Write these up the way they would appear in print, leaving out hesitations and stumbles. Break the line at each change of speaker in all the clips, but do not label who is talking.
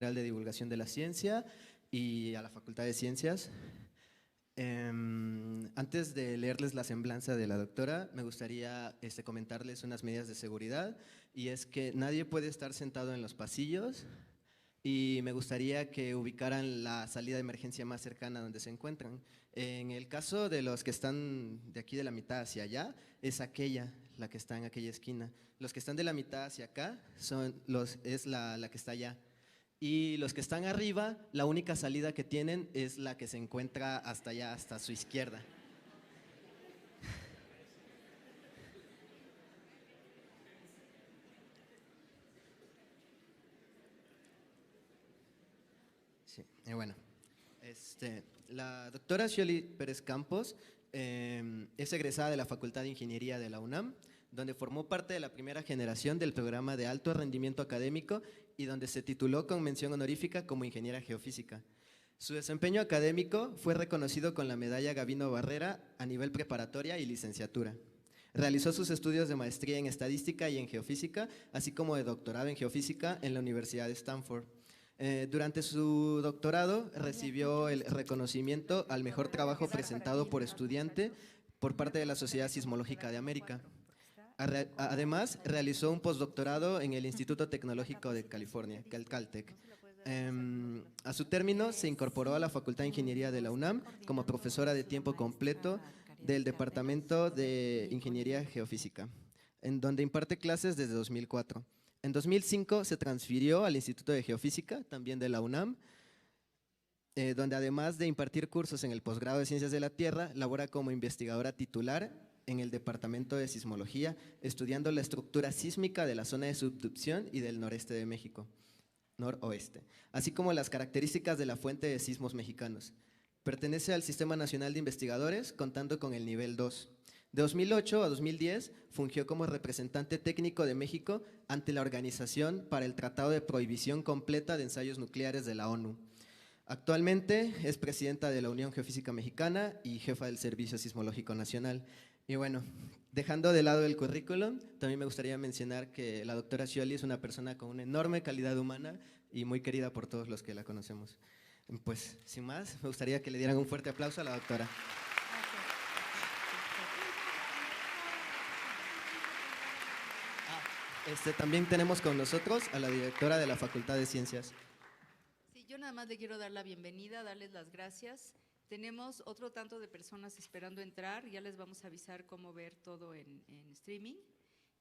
de Divulgación de la Ciencia y a la Facultad de Ciencias. Antes de leerles la semblanza de la doctora, me gustaría comentarles unas medidas de seguridad, y es que nadie puede estar sentado en los pasillos, y me gustaría que ubicaran la salida de emergencia más cercana donde se encuentran. En el caso de los que están de aquí de la mitad hacia allá, es aquella, la que está en aquella esquina. Los que están de la mitad hacia acá es la que está allá. Y los que están arriba, la única salida que tienen es la que se encuentra hasta allá, hasta su izquierda. Sí, bueno, la doctora Xioli Pérez Campos es egresada de la Facultad de Ingeniería de la UNAM, donde formó parte de la primera generación del programa de alto rendimiento académico y donde se tituló con mención honorífica como ingeniera geofísica. Su desempeño académico fue reconocido con la medalla Gavino Barrera a nivel preparatoria y licenciatura. Realizó sus estudios de maestría en estadística y en geofísica, así como de doctorado en geofísica en la Universidad de Stanford. Durante su doctorado recibió el reconocimiento al mejor trabajo presentado por estudiante por parte de la Sociedad Sismológica de América. Además, realizó un postdoctorado en el Instituto Tecnológico de California, Caltech. A su término, se incorporó a la Facultad de Ingeniería de la UNAM como profesora de tiempo completo del Departamento de Ingeniería Geofísica, en donde imparte clases desde 2004. En 2005 se transfirió al Instituto de Geofísica, también de la UNAM, donde además de impartir cursos en el posgrado de Ciencias de la Tierra, labora como investigadora titular en el Departamento de Sismología, estudiando la estructura sísmica de la zona de subducción y del noreste de México, noroeste, así como las características de la fuente de sismos mexicanos. Pertenece al Sistema Nacional de Investigadores, contando con el nivel 2. De 2008 a 2010 fungió como representante técnico de México ante la Organización para el Tratado de Prohibición Completa de Ensayos Nucleares de la ONU. Actualmente es presidenta de la Unión Geofísica Mexicana y jefa del Servicio Sismológico Nacional. Y bueno, dejando de lado el currículum, también me gustaría mencionar que la doctora Xioli es una persona con una enorme calidad humana y muy querida por todos los que la conocemos. Pues, sin más, me gustaría que le dieran un fuerte aplauso a la doctora. También tenemos con nosotros a la directora de la Facultad de Ciencias.
Sí, yo nada más le quiero dar la bienvenida, darles las gracias. Tenemos otro tanto de personas esperando entrar, ya les vamos a avisar cómo ver todo en streaming.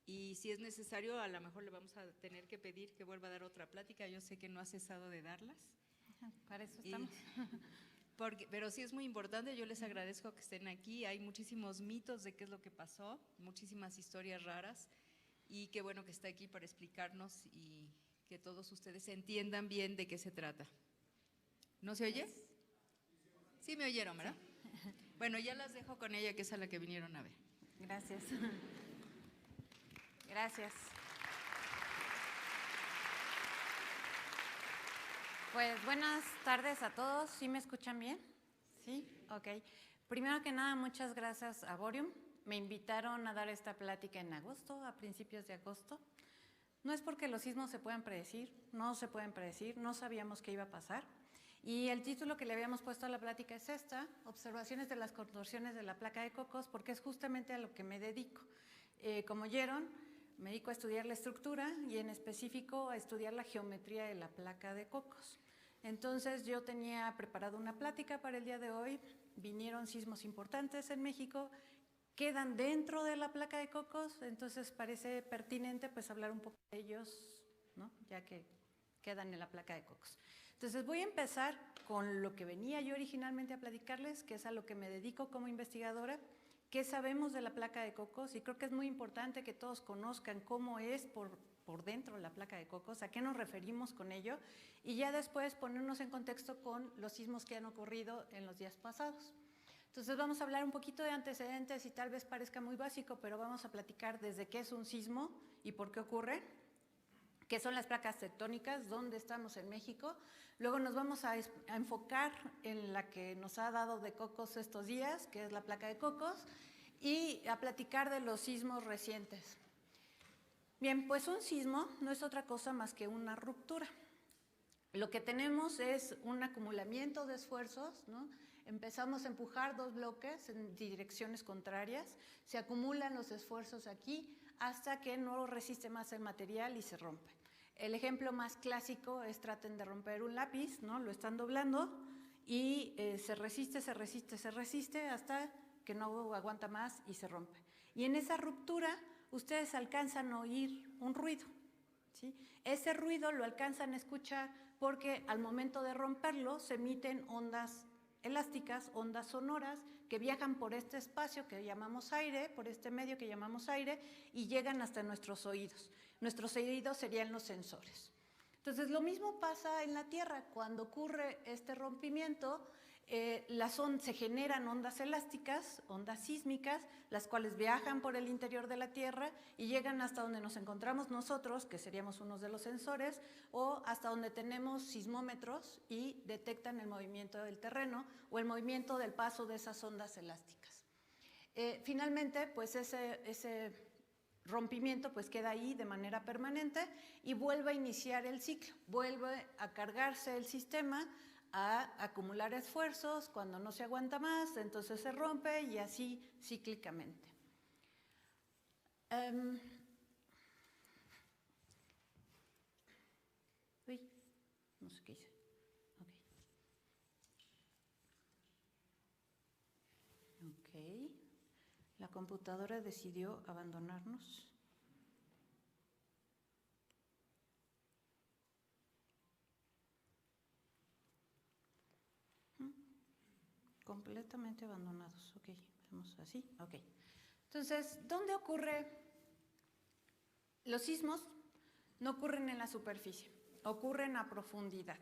Y si es necesario, a lo mejor le vamos a tener que pedir que vuelva a dar otra plática. Yo sé que no ha cesado de darlas.
Para eso estamos.
Pero sí es muy importante, yo les agradezco que estén aquí. Hay muchísimos mitos de qué es lo que pasó, muchísimas historias raras, y qué bueno que está aquí para explicarnos y que todos ustedes entiendan bien de qué se trata. ¿No se oye? Sí me oyeron, ¿verdad? Sí. Bueno, ya las dejo con ella, que es a la que vinieron a ver.
Gracias. Gracias. Pues buenas tardes a todos. ¿Sí me escuchan bien? Sí, ok. Primero que nada, muchas gracias a Borium. Me invitaron a dar esta plática en agosto, a principios de agosto. No es porque los sismos se puedan predecir, no se pueden predecir, no sabíamos qué iba a pasar. Y el título que le habíamos puesto a la plática es esta, Observaciones de las contorsiones de la placa de Cocos, porque es justamente a lo que me dedico. Como oyeron, me dedico a estudiar la estructura y en específico a estudiar la geometría de la placa de Cocos. Entonces yo tenía preparado una plática para el día de hoy, vinieron sismos importantes en México, quedan dentro de la placa de Cocos, entonces parece pertinente pues hablar un poco de ellos, ¿no? Ya que quedan en la placa de Cocos. Entonces voy a empezar con lo que venía yo originalmente a platicarles, que es a lo que me dedico como investigadora, qué sabemos de la placa de Cocos, y creo que es muy importante que todos conozcan cómo es por dentro la placa de Cocos, a qué nos referimos con ello, y ya después ponernos en contexto con los sismos que han ocurrido en los días pasados. Entonces vamos a hablar un poquito de antecedentes y tal vez parezca muy básico, pero vamos a platicar desde qué es un sismo y por qué ocurre, qué son las placas tectónicas, dónde estamos en México. Luego nos vamos a enfocar en la que nos ha dado de Cocos estos días, que es la placa de Cocos, y a platicar de los sismos recientes. Bien, pues un sismo no es otra cosa más que una ruptura. Lo que tenemos es un acumulamiento de esfuerzos, ¿no? Empezamos a empujar 2 bloques en direcciones contrarias, se acumulan los esfuerzos aquí hasta que no resiste más el material y se rompe. El ejemplo más clásico es traten de romper un lápiz, ¿no? Lo están doblando y se resiste, se resiste, se resiste hasta que no aguanta más y se rompe. Y en esa ruptura ustedes alcanzan a oír un ruido, ¿sí? Ese ruido lo alcanzan a escuchar porque al momento de romperlo se emiten ondas elásticas, ondas sonoras que viajan por este espacio que llamamos aire, por este medio que llamamos aire y llegan hasta nuestros oídos. Nuestros oídos serían los sensores. Entonces, lo mismo pasa en la Tierra. Cuando ocurre este rompimiento, se generan ondas elásticas, ondas sísmicas, las cuales viajan por el interior de la Tierra y llegan hasta donde nos encontramos nosotros, que seríamos unos de los sensores, o hasta donde tenemos sismómetros y detectan el movimiento del terreno o el movimiento del paso de esas ondas elásticas. Finalmente, pues ese rompimiento pues queda ahí de manera permanente y vuelve a iniciar el ciclo, vuelve a cargarse el sistema, a acumular esfuerzos, cuando no se aguanta más, entonces se rompe y así cíclicamente. Uy, no sé qué hice. Ok. La computadora decidió abandonarnos. Completamente abandonados. Ok, vamos así. Ok. Entonces, ¿dónde ocurre? Los sismos no ocurren en la superficie, ocurren a profundidad.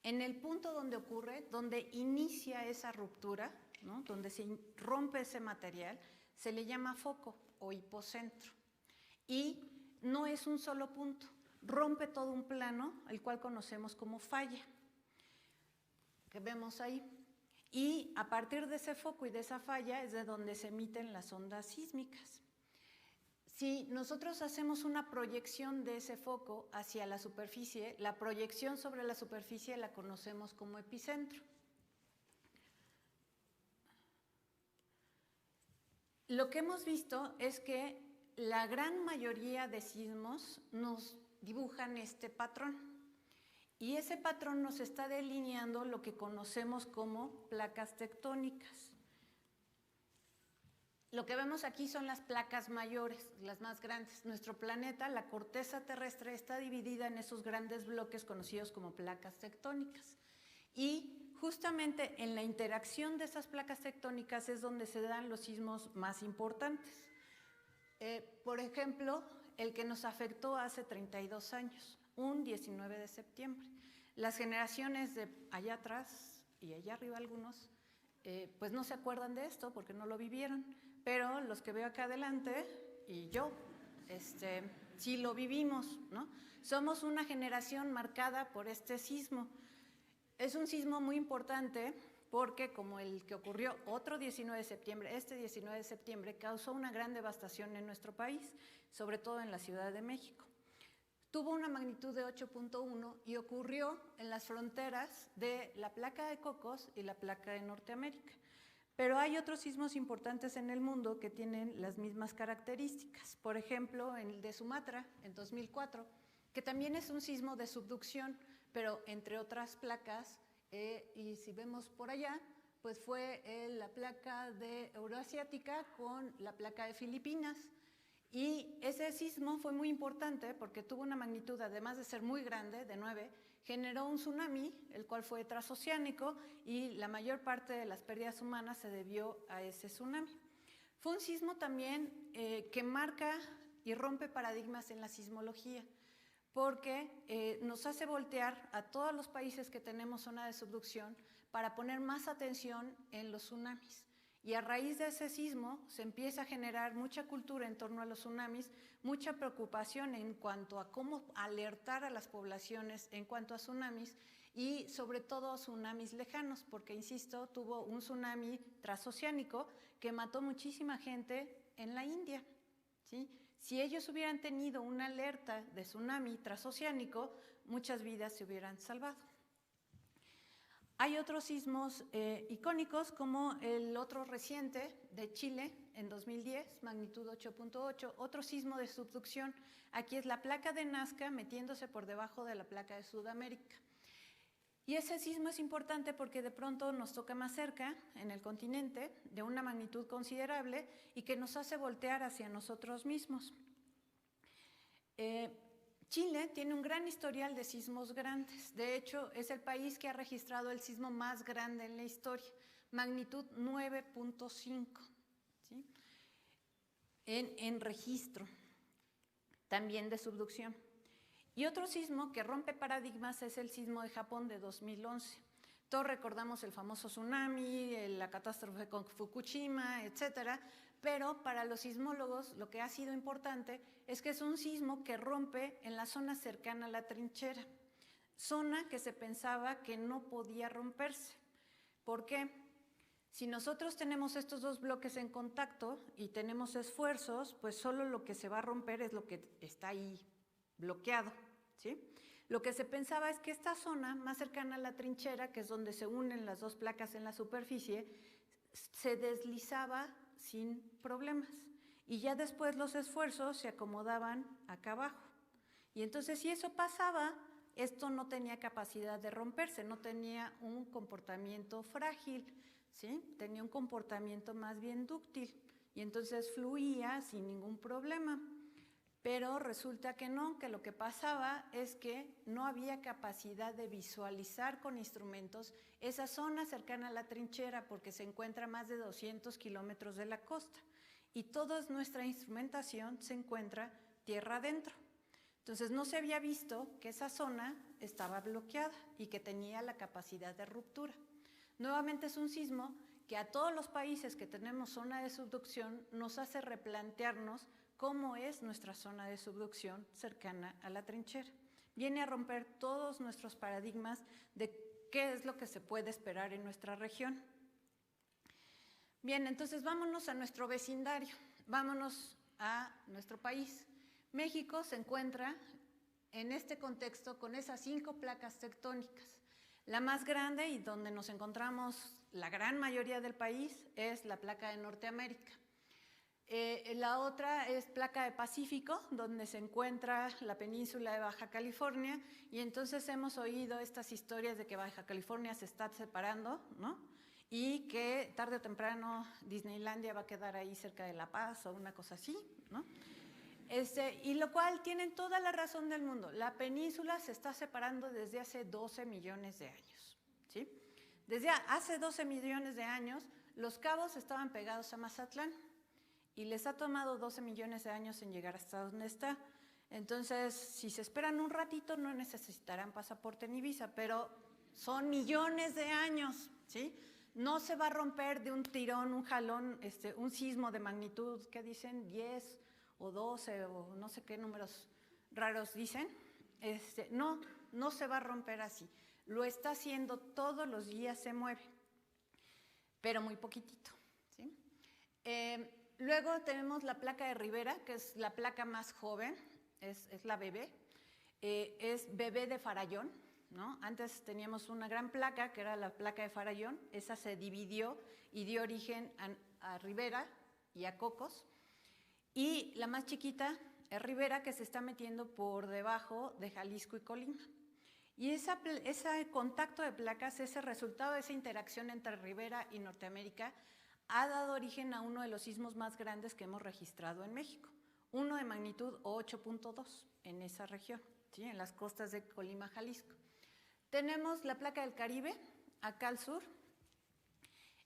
En el punto donde ocurre, donde inicia esa ruptura, ¿no? Donde se rompe ese material, se le llama foco o hipocentro. Y no es un solo punto, rompe todo un plano, el cual conocemos como falla, que vemos ahí. Y a partir de ese foco y de esa falla es de donde se emiten las ondas sísmicas. Si nosotros hacemos una proyección de ese foco hacia la superficie, la proyección sobre la superficie la conocemos como epicentro. Lo que hemos visto es que la gran mayoría de sismos nos dibujan este patrón. Y ese patrón nos está delineando lo que conocemos como placas tectónicas. Lo que vemos aquí son las placas mayores, las más grandes. Nuestro planeta, la corteza terrestre, está dividida en esos grandes bloques conocidos como placas tectónicas. Y justamente en la interacción de esas placas tectónicas es donde se dan los sismos más importantes. Por ejemplo, el que nos afectó hace 32 años, un 19 de septiembre. Las generaciones de allá atrás y allá arriba algunos, pues no se acuerdan de esto porque no lo vivieron, pero los que veo acá adelante y yo, sí lo vivimos, ¿no? Somos una generación marcada por este sismo. Es un sismo muy importante porque, como el que ocurrió otro 19 de septiembre, este 19 de septiembre causó una gran devastación en nuestro país, sobre todo en la Ciudad de México. Tuvo una magnitud de 8.1 y ocurrió en las fronteras de la placa de Cocos y la placa de Norteamérica. Pero hay otros sismos importantes en el mundo que tienen las mismas características. Por ejemplo, el de Sumatra, en 2004, que también es un sismo de subducción, pero entre otras placas, y si vemos por allá, pues fue la placa de Euroasiática con la placa de Filipinas. Y ese sismo fue muy importante porque tuvo una magnitud, además de ser muy grande, de 9, generó un tsunami, el cual fue transoceánico, y la mayor parte de las pérdidas humanas se debió a ese tsunami. Fue un sismo también que marca y rompe paradigmas en la sismología, porque nos hace voltear a todos los países que tenemos zona de subducción para poner más atención en los tsunamis. Y a raíz de ese sismo se empieza a generar mucha cultura en torno a los tsunamis, mucha preocupación en cuanto a cómo alertar a las poblaciones en cuanto a tsunamis y sobre todo tsunamis lejanos, porque, insisto, tuvo un tsunami transoceánico que mató muchísima gente en la India, ¿sí? Si ellos hubieran tenido una alerta de tsunami transoceánico, muchas vidas se hubieran salvado. Hay otros sismos icónicos, como el otro reciente de Chile en 2010, magnitud 8.8, otro sismo de subducción. Aquí es la placa de Nazca metiéndose por debajo de la placa de Sudamérica. Y ese sismo es importante porque de pronto nos toca más cerca, en el continente, de una magnitud considerable y que nos hace voltear hacia nosotros mismos. Chile tiene un gran historial de sismos grandes. De hecho, es el país que ha registrado el sismo más grande en la historia, magnitud 9.5, ¿sí? en registro, también de subducción. Y otro sismo que rompe paradigmas es el sismo de Japón de 2011. Todos recordamos el famoso tsunami, la catástrofe con Fukushima, etcétera, pero para los sismólogos lo que ha sido importante es que es un sismo que rompe en la zona cercana a la trinchera, zona que se pensaba que no podía romperse. ¿Por qué? Si nosotros tenemos estos dos bloques en contacto y tenemos esfuerzos, pues solo lo que se va a romper es lo que está ahí bloqueado, ¿sí? Lo que se pensaba es que esta zona más cercana a la trinchera, que es donde se unen las dos placas en la superficie, se deslizaba sin problemas. Y ya después los esfuerzos se acomodaban acá abajo. Y entonces si eso pasaba, esto no tenía capacidad de romperse, no tenía un comportamiento frágil, ¿sí? Tenía un comportamiento más bien dúctil. Y entonces fluía sin ningún problema. Pero resulta que no, que lo que pasaba es que no había capacidad de visualizar con instrumentos esa zona cercana a la trinchera porque se encuentra a más de 200 kilómetros de la costa y toda nuestra instrumentación se encuentra tierra adentro. Entonces no se había visto que esa zona estaba bloqueada y que tenía la capacidad de ruptura. Nuevamente es un sismo que a todos los países que tenemos zona de subducción nos hace replantearnos cómo es nuestra zona de subducción cercana a la trinchera. Viene a romper todos nuestros paradigmas de qué es lo que se puede esperar en nuestra región. Bien, entonces vámonos a nuestro vecindario, vámonos a nuestro país. México se encuentra en este contexto con esas 5 placas tectónicas. La más grande y donde nos encontramos la gran mayoría del país es la placa de Norteamérica. La otra es placa de Pacífico, donde se encuentra la península de Baja California, y entonces hemos oído estas historias de que Baja California se está separando, ¿no? Y que tarde o temprano Disneylandia va a quedar ahí cerca de La Paz o una cosa así, ¿no? Y lo cual tienen toda la razón del mundo. La península se está separando desde hace 12 millones de años, ¿sí? Desde hace 12 millones de años, Los Cabos estaban pegados a Mazatlán, y les ha tomado 12 millones de años en llegar hasta donde está. Entonces, si se esperan un ratito, no necesitarán pasaporte ni visa, pero son millones de años, ¿sí? No se va a romper de un tirón, un jalón, un sismo de magnitud, ¿qué dicen? 10 o 12 o no sé qué números raros dicen. No se va a romper así. Lo está haciendo todos los días, se mueve, pero muy poquitito, ¿sí? Luego tenemos la placa de Rivera, que es la placa más joven, es la bebé, es bebé de Farallón, ¿no? Antes teníamos una gran placa, que era la placa de Farallón, esa se dividió y dio origen a Rivera y a Cocos, y la más chiquita es Rivera, que se está metiendo por debajo de Jalisco y Colima. Y ese contacto de placas, ese resultado de esa interacción entre Rivera y Norteamérica, ha dado origen a uno de los sismos más grandes que hemos registrado en México, uno de magnitud 8.2 en esa región, ¿sí? En las costas de Colima, Jalisco. Tenemos la placa del Caribe, acá al sur,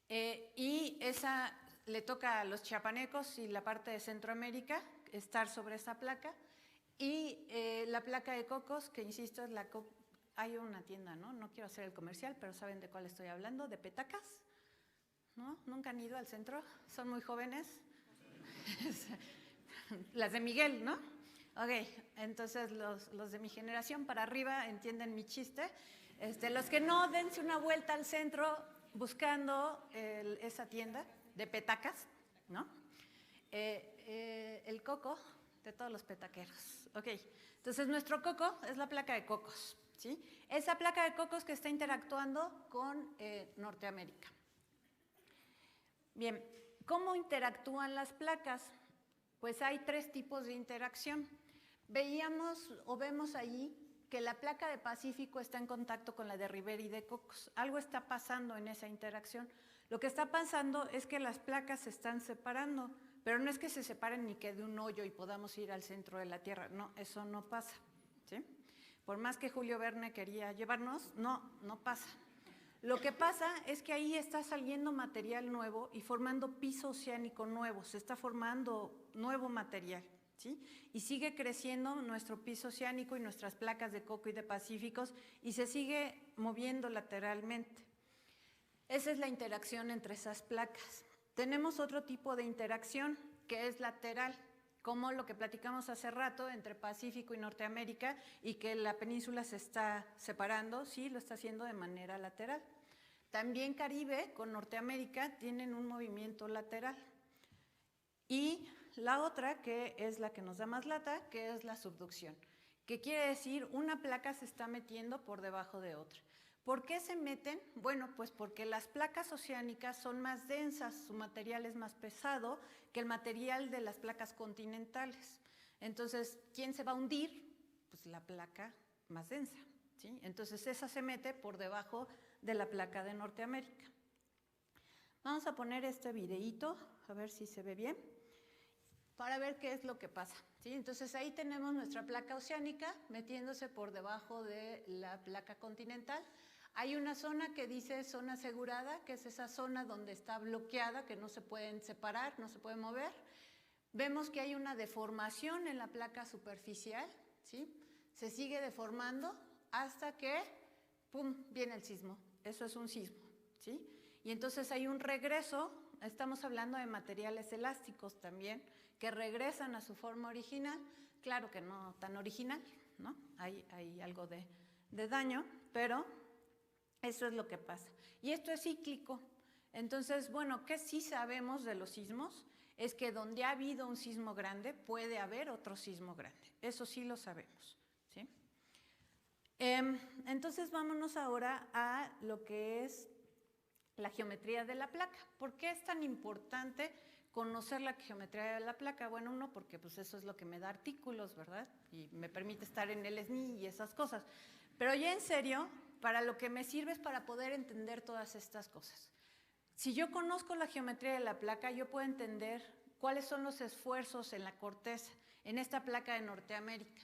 y esa le toca a los chiapanecos y la parte de Centroamérica estar sobre esa placa, y la placa de Cocos, que insisto, es hay una tienda, ¿no? No quiero hacer el comercial, pero saben de cuál estoy hablando, de petacas. ¿No? ¿Nunca han ido al centro? ¿Son muy jóvenes? Las de Miguel, ¿no? Ok, entonces los de mi generación para arriba entienden mi chiste. Los que no, dense una vuelta al centro buscando esa tienda de petacas, ¿no? El coco de todos los petaqueros. Ok, entonces nuestro coco es la placa de Cocos, ¿sí? Esa placa de cocos que está interactuando con Norteamérica. Bien, ¿cómo interactúan las placas? Pues hay 3 tipos de interacción. Veíamos o vemos allí que la placa de Pacífico está en contacto con la de Rivera y de Cocos. Algo está pasando en esa interacción. Lo que está pasando es que las placas se están separando, pero no es que se separen ni quede un hoyo y podamos ir al centro de la Tierra. No, eso no pasa, ¿sí? Por más que Julio Verne quería llevarnos, no pasa. Lo que pasa es que ahí está saliendo material nuevo y formando piso oceánico nuevo, se está formando nuevo material, ¿sí? Y sigue creciendo nuestro piso oceánico y nuestras placas de coco y de pacíficos y se sigue moviendo lateralmente. Esa es la interacción entre esas placas. Tenemos otro tipo de interacción que es lateral, como lo que platicamos hace rato entre Pacífico y Norteamérica y que la península se está separando, sí, lo está haciendo de manera lateral. También Caribe con Norteamérica tienen un movimiento lateral. Y la otra, que es la que nos da más lata, que es la subducción, que quiere decir una placa se está metiendo por debajo de otra. ¿Por qué se meten? Bueno, pues porque las placas oceánicas son más densas, su material es más pesado que el material de las placas continentales. Entonces, ¿quién se va a hundir? Pues la placa más densa, ¿sí? Entonces, esa se mete por debajo de la placa de Norteamérica. Vamos a poner este videíto, a ver si se ve bien, para ver qué es lo que pasa, ¿sí? Entonces, ahí tenemos nuestra placa oceánica metiéndose por debajo de la placa continental. Hay una zona que dice zona asegurada, que es esa zona donde está bloqueada, que no se pueden separar, no se pueden mover. Vemos que hay una deformación en la placa superficial, ¿sí? Se sigue deformando hasta que, ¡pum!, viene el sismo. Eso es un sismo, ¿sí? Y entonces hay un regreso, estamos hablando de materiales elásticos también, que regresan a su forma original. Claro que no tan original, ¿no? Hay algo de daño, pero eso es lo que pasa. Y esto es cíclico. Entonces, bueno, ¿qué sí sabemos de los sismos? Es que donde ha habido un sismo grande, puede haber otro sismo grande. Eso sí lo sabemos, ¿sí? Entonces, vámonos ahora a lo que es la geometría de la placa. ¿Por qué es tan importante conocer la geometría de la placa? Bueno, uno, porque pues eso es lo que me da artículos, ¿verdad? Y me permite estar en el SNI y esas cosas. Pero ya en serio, para lo que me sirve es para poder entender todas estas cosas. Si yo conozco la geometría de la placa, yo puedo entender cuáles son los esfuerzos en la corteza, en esta placa de Norteamérica.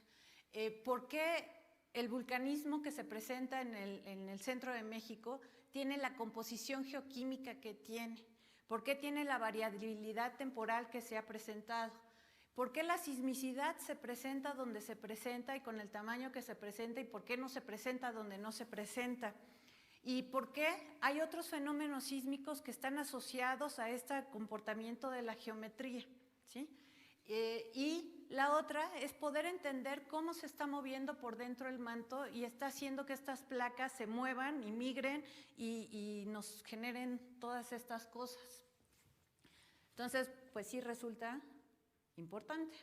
¿Por qué el vulcanismo que se presenta en el centro de México tiene la composición geoquímica que tiene? ¿Por qué tiene la variabilidad temporal que se ha presentado? ¿Por qué la sismicidad se presenta donde se presenta y con el tamaño que se presenta y por qué no se presenta donde no se presenta? ¿Y por qué hay otros fenómenos sísmicos que están asociados a este comportamiento de la geometría, ¿sí? Y la otra es poder entender cómo se está moviendo por dentro el manto y está haciendo que estas placas se muevan y migren y nos generen todas estas cosas. Entonces, pues sí resulta importante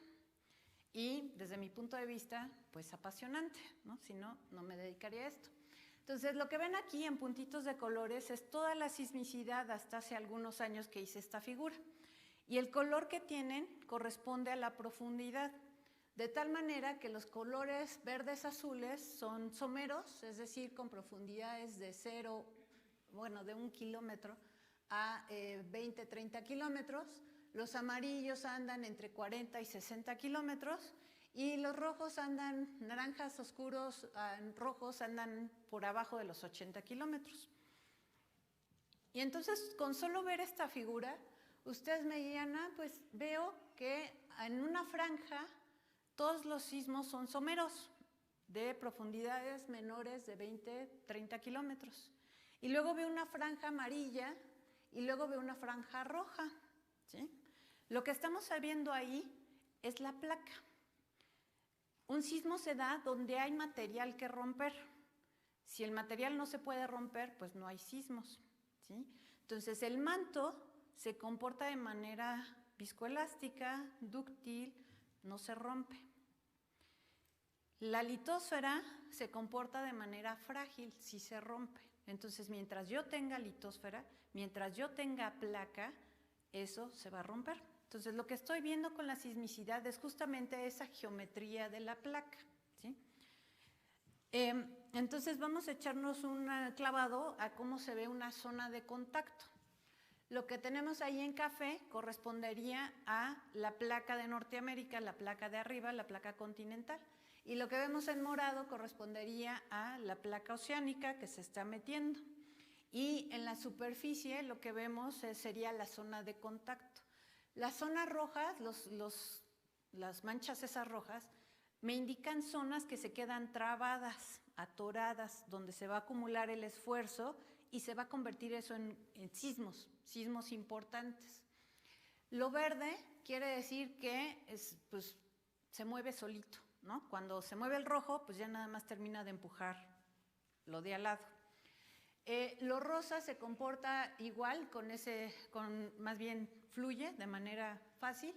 y desde mi punto de vista, pues apasionante, ¿no? Si no, no me dedicaría a esto. Entonces, lo que ven aquí en puntitos de colores es toda la sismicidad hasta hace algunos años que hice esta figura. Y el color que tienen corresponde a la profundidad, de tal manera que los colores verdes azules son someros, es decir, con profundidades de 1 kilómetro a 20, 30 kilómetros. Los amarillos andan entre 40 y 60 kilómetros y los rojos andan, naranjas oscuros, rojos andan por abajo de los 80 kilómetros. Y entonces, con solo ver esta figura, ustedes me dirían, pues veo que en una franja todos los sismos son someros de profundidades menores de 20, 30 kilómetros. Y luego veo una franja amarilla y luego veo una franja roja, ¿sí? Lo que estamos viendo ahí es la placa. Un sismo se da donde hay material que romper. Si el material no se puede romper, pues no hay sismos, ¿sí? Entonces, el manto se comporta de manera viscoelástica, dúctil, no se rompe. La litosfera se comporta de manera frágil si se rompe. Entonces, mientras yo tenga litosfera, mientras yo tenga placa, eso se va a romper. Entonces, lo que estoy viendo con la sismicidad es justamente esa geometría de la placa, ¿sí? Entonces, vamos a echarnos un clavado a cómo se ve una zona de contacto. Lo que tenemos ahí en café correspondería a la placa de Norteamérica, la placa de arriba, la placa continental. Y lo que vemos en morado correspondería a la placa oceánica que se está metiendo. Y en la superficie lo que vemos sería la zona de contacto. Las zonas rojas, las manchas esas rojas, me indican zonas que se quedan trabadas, atoradas, donde se va a acumular el esfuerzo y se va a convertir eso en sismos importantes. Lo verde quiere decir que pues, se mueve solito, ¿no? Cuando se mueve el rojo, pues ya nada más termina de empujar lo de al lado. Lo rosa se comporta igual, más bien fluye de manera fácil,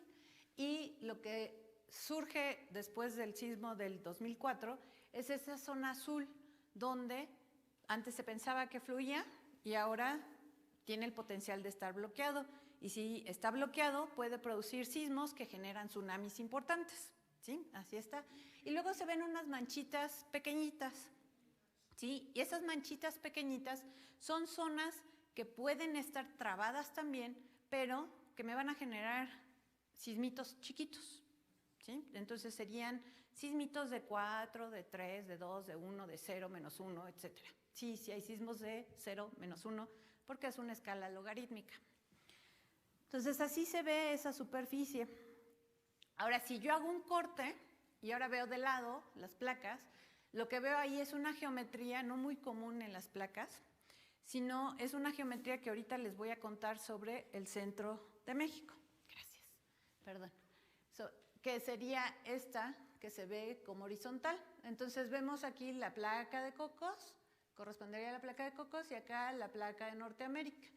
y lo que surge después del sismo del 2004 es esa zona azul donde antes se pensaba que fluía y ahora tiene el potencial de estar bloqueado. Y si está bloqueado, puede producir sismos que generan tsunamis importantes, ¿sí? Así está. Y luego se ven unas manchitas pequeñitas, ¿sí? Y esas manchitas pequeñitas son zonas que pueden estar trabadas también, pero que me van a generar sismitos chiquitos, ¿sí? Entonces serían sismitos de 4, de 3, de 2, de 1, de 0, menos 1, etc. Sí, hay sismos de 0, menos 1, porque es una escala logarítmica. Entonces así se ve esa superficie. Ahora, si yo hago un corte y ahora veo de lado las placas, lo que veo ahí es una geometría no muy común en las placas, sino es una geometría que ahorita les voy a contar sobre el centro de México. Gracias. Perdón. Que sería esta que se ve como horizontal. Entonces vemos aquí la placa de Cocos, correspondería a la placa de Cocos, y acá la placa de Norteamérica.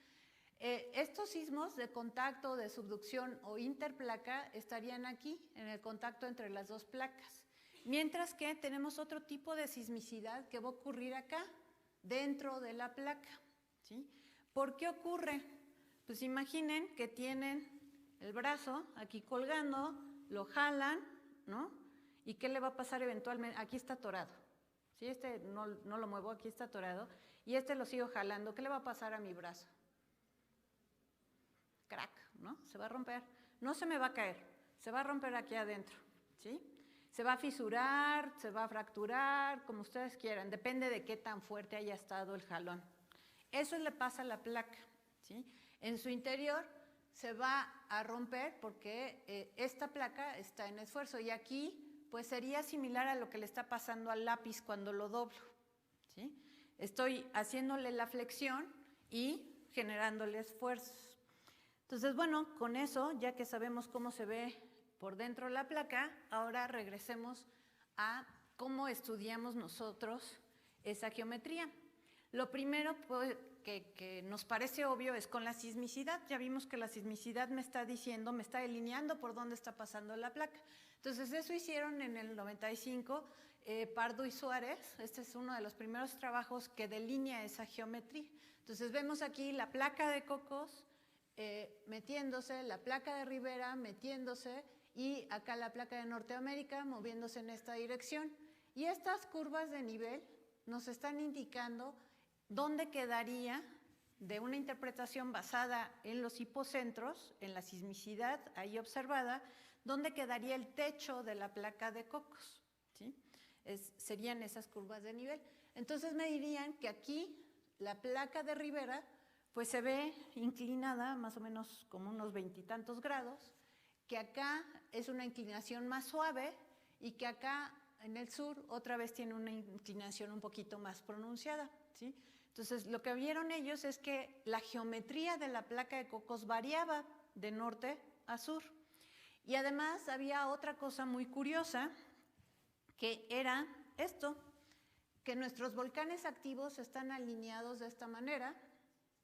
Estos sismos de contacto, de subducción o interplaca estarían aquí, en el contacto entre las dos placas. Mientras que tenemos otro tipo de sismicidad que va a ocurrir acá, dentro de la placa, ¿sí? ¿Por qué ocurre? Pues imaginen que tienen el brazo aquí colgando, lo jalan, ¿no? ¿Y qué le va a pasar eventualmente? Aquí está atorado, ¿sí? Este no lo muevo, aquí está atorado, y este lo sigo jalando. ¿Qué le va a pasar a mi brazo? Crack, ¿no? Se va a romper. No se me va a caer, se va a romper aquí adentro, ¿sí? Se va a fisurar, se va a fracturar, como ustedes quieran, depende de qué tan fuerte haya estado el jalón. Eso le pasa a la placa, ¿sí? En su interior se va a romper porque esta placa está en esfuerzo, y aquí pues sería similar a lo que le está pasando al lápiz cuando lo doblo, ¿sí? Estoy haciéndole la flexión y generándole esfuerzos. Entonces, bueno, con eso, ya que sabemos cómo se ve por dentro la placa, ahora regresemos a cómo estudiamos nosotros esa geometría. Lo primero que nos parece obvio es con la sismicidad. Ya vimos que la sismicidad me está diciendo, me está delineando por dónde está pasando la placa. Entonces, eso hicieron en el 95 Pardo y Suárez. Este es uno de los primeros trabajos que delinea esa geometría. Entonces, vemos aquí la placa de Cocos metiéndose, la placa de Rivera metiéndose, y acá la placa de Norteamérica moviéndose en esta dirección. Y estas curvas de nivel nos están indicando dónde quedaría, de una interpretación basada en los hipocentros, en la sismicidad ahí observada, dónde quedaría el techo de la placa de Cocos, ¿sí? Serían esas curvas de nivel. Entonces me dirían que aquí la placa de Rivera pues se ve inclinada más o menos como unos 20 y tantos grados, que acá es una inclinación más suave, y que acá en el sur otra vez tiene una inclinación un poquito más pronunciada, ¿sí? Entonces, lo que vieron ellos es que la geometría de la placa de Cocos variaba de norte a sur. Y además había otra cosa muy curiosa, que era esto, que nuestros volcanes activos están alineados de esta manera,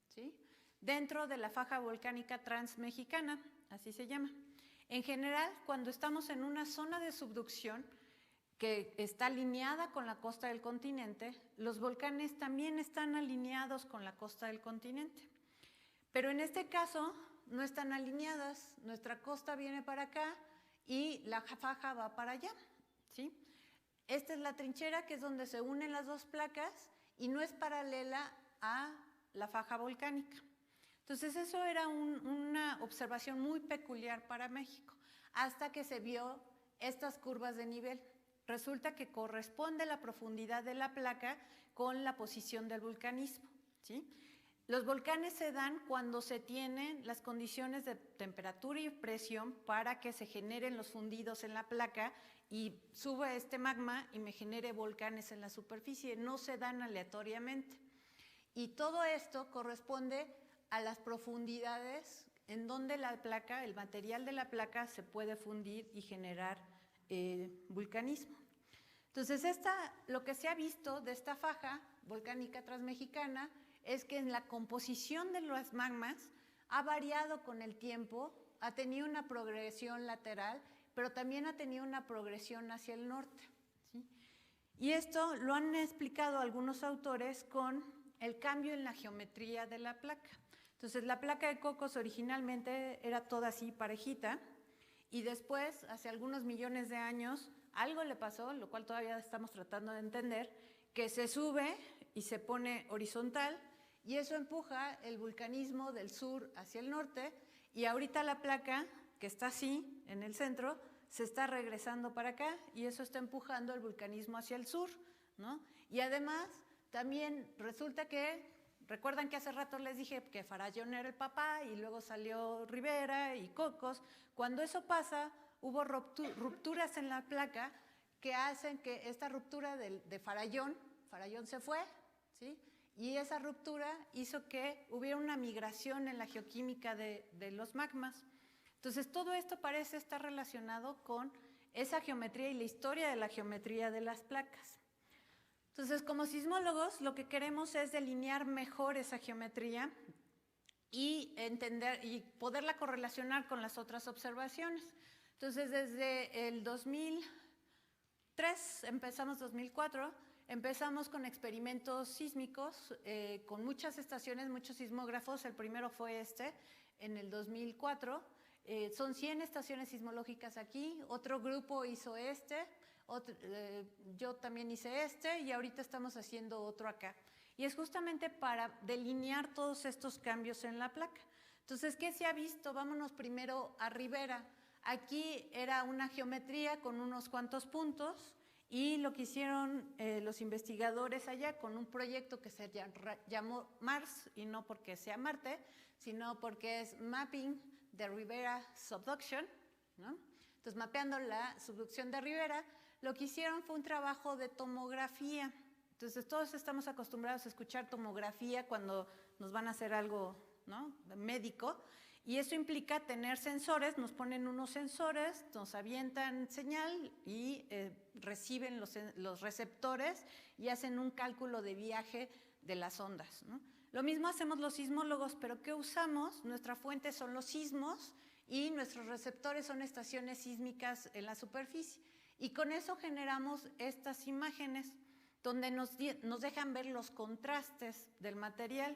¿sí? Dentro de la faja volcánica transmexicana, así se llama. En general, cuando estamos en una zona de subducción, que está alineada con la costa del continente, los volcanes también están alineados con la costa del continente. Pero en este caso no están alineadas, nuestra costa viene para acá y la faja va para allá, ¿sí? Esta es la trinchera, que es donde se unen las dos placas y no es paralela a la faja volcánica. Entonces eso era una observación muy peculiar para México, hasta que se vio estas curvas de nivel. Resulta que corresponde la profundidad de la placa con la posición del vulcanismo, ¿sí? Los volcanes se dan cuando se tienen las condiciones de temperatura y presión para que se generen los fundidos en la placa y sube este magma y me genere volcanes en la superficie. No se dan aleatoriamente. Y todo esto corresponde a las profundidades en donde la placa, el material de la placa, se puede fundir y generar vulcanismo. Entonces, lo que se ha visto de esta faja volcánica transmexicana es que en la composición de los magmas ha variado con el tiempo, ha tenido una progresión lateral, pero también ha tenido una progresión hacia el norte, ¿sí? Y esto lo han explicado algunos autores con el cambio en la geometría de la placa. Entonces, la placa de Cocos originalmente era toda así parejita, y después, hace algunos millones de años, algo le pasó, lo cual todavía estamos tratando de entender, que se sube y se pone horizontal, y eso empuja el vulcanismo del sur hacia el norte, y ahorita la placa, que está así, en el centro, se está regresando para acá, y eso está empujando el vulcanismo hacia el sur, ¿no? Y además, también resulta que, recuerdan que hace rato les dije que Farallón era el papá, y luego salió Rivera y Cocos. Cuando eso pasa, hubo rupturas en la placa que hacen que esta ruptura de Farallón se fue, ¿sí? Y esa ruptura hizo que hubiera una migración en la geoquímica de los magmas. Entonces, todo esto parece estar relacionado con esa geometría y la historia de la geometría de las placas. Entonces, como sismólogos, lo que queremos es delinear mejor esa geometría y entender y poderla correlacionar con las otras observaciones. Entonces, desde el 2003, 2004, empezamos con experimentos sísmicos, con muchas estaciones, muchos sismógrafos. El primero fue en el 2004. Son 100 estaciones sismológicas aquí. Otro grupo hizo yo también hice y ahorita estamos haciendo otro acá. Y es justamente para delinear todos estos cambios en la placa. Entonces, ¿qué se ha visto? Vámonos primero a Rivera. Aquí era una geometría con unos cuantos puntos, y lo que hicieron los investigadores allá con un proyecto que se llamó Mars, y no porque sea Marte, sino porque es Mapping the Rivera Subduction, ¿no? Entonces, mapeando la subducción de Rivera, lo que hicieron fue un trabajo de tomografía. Entonces, todos estamos acostumbrados a escuchar tomografía cuando nos van a hacer algo, ¿no?, médico, y eso implica tener sensores. Nos ponen unos sensores, nos avientan señal y reciben los receptores y hacen un cálculo de viaje de las ondas, ¿no? Lo mismo hacemos los sismólogos, pero ¿qué usamos? Nuestra fuente son los sismos y nuestros receptores son estaciones sísmicas en la superficie. Y con eso generamos estas imágenes donde nos dejan ver los contrastes del material.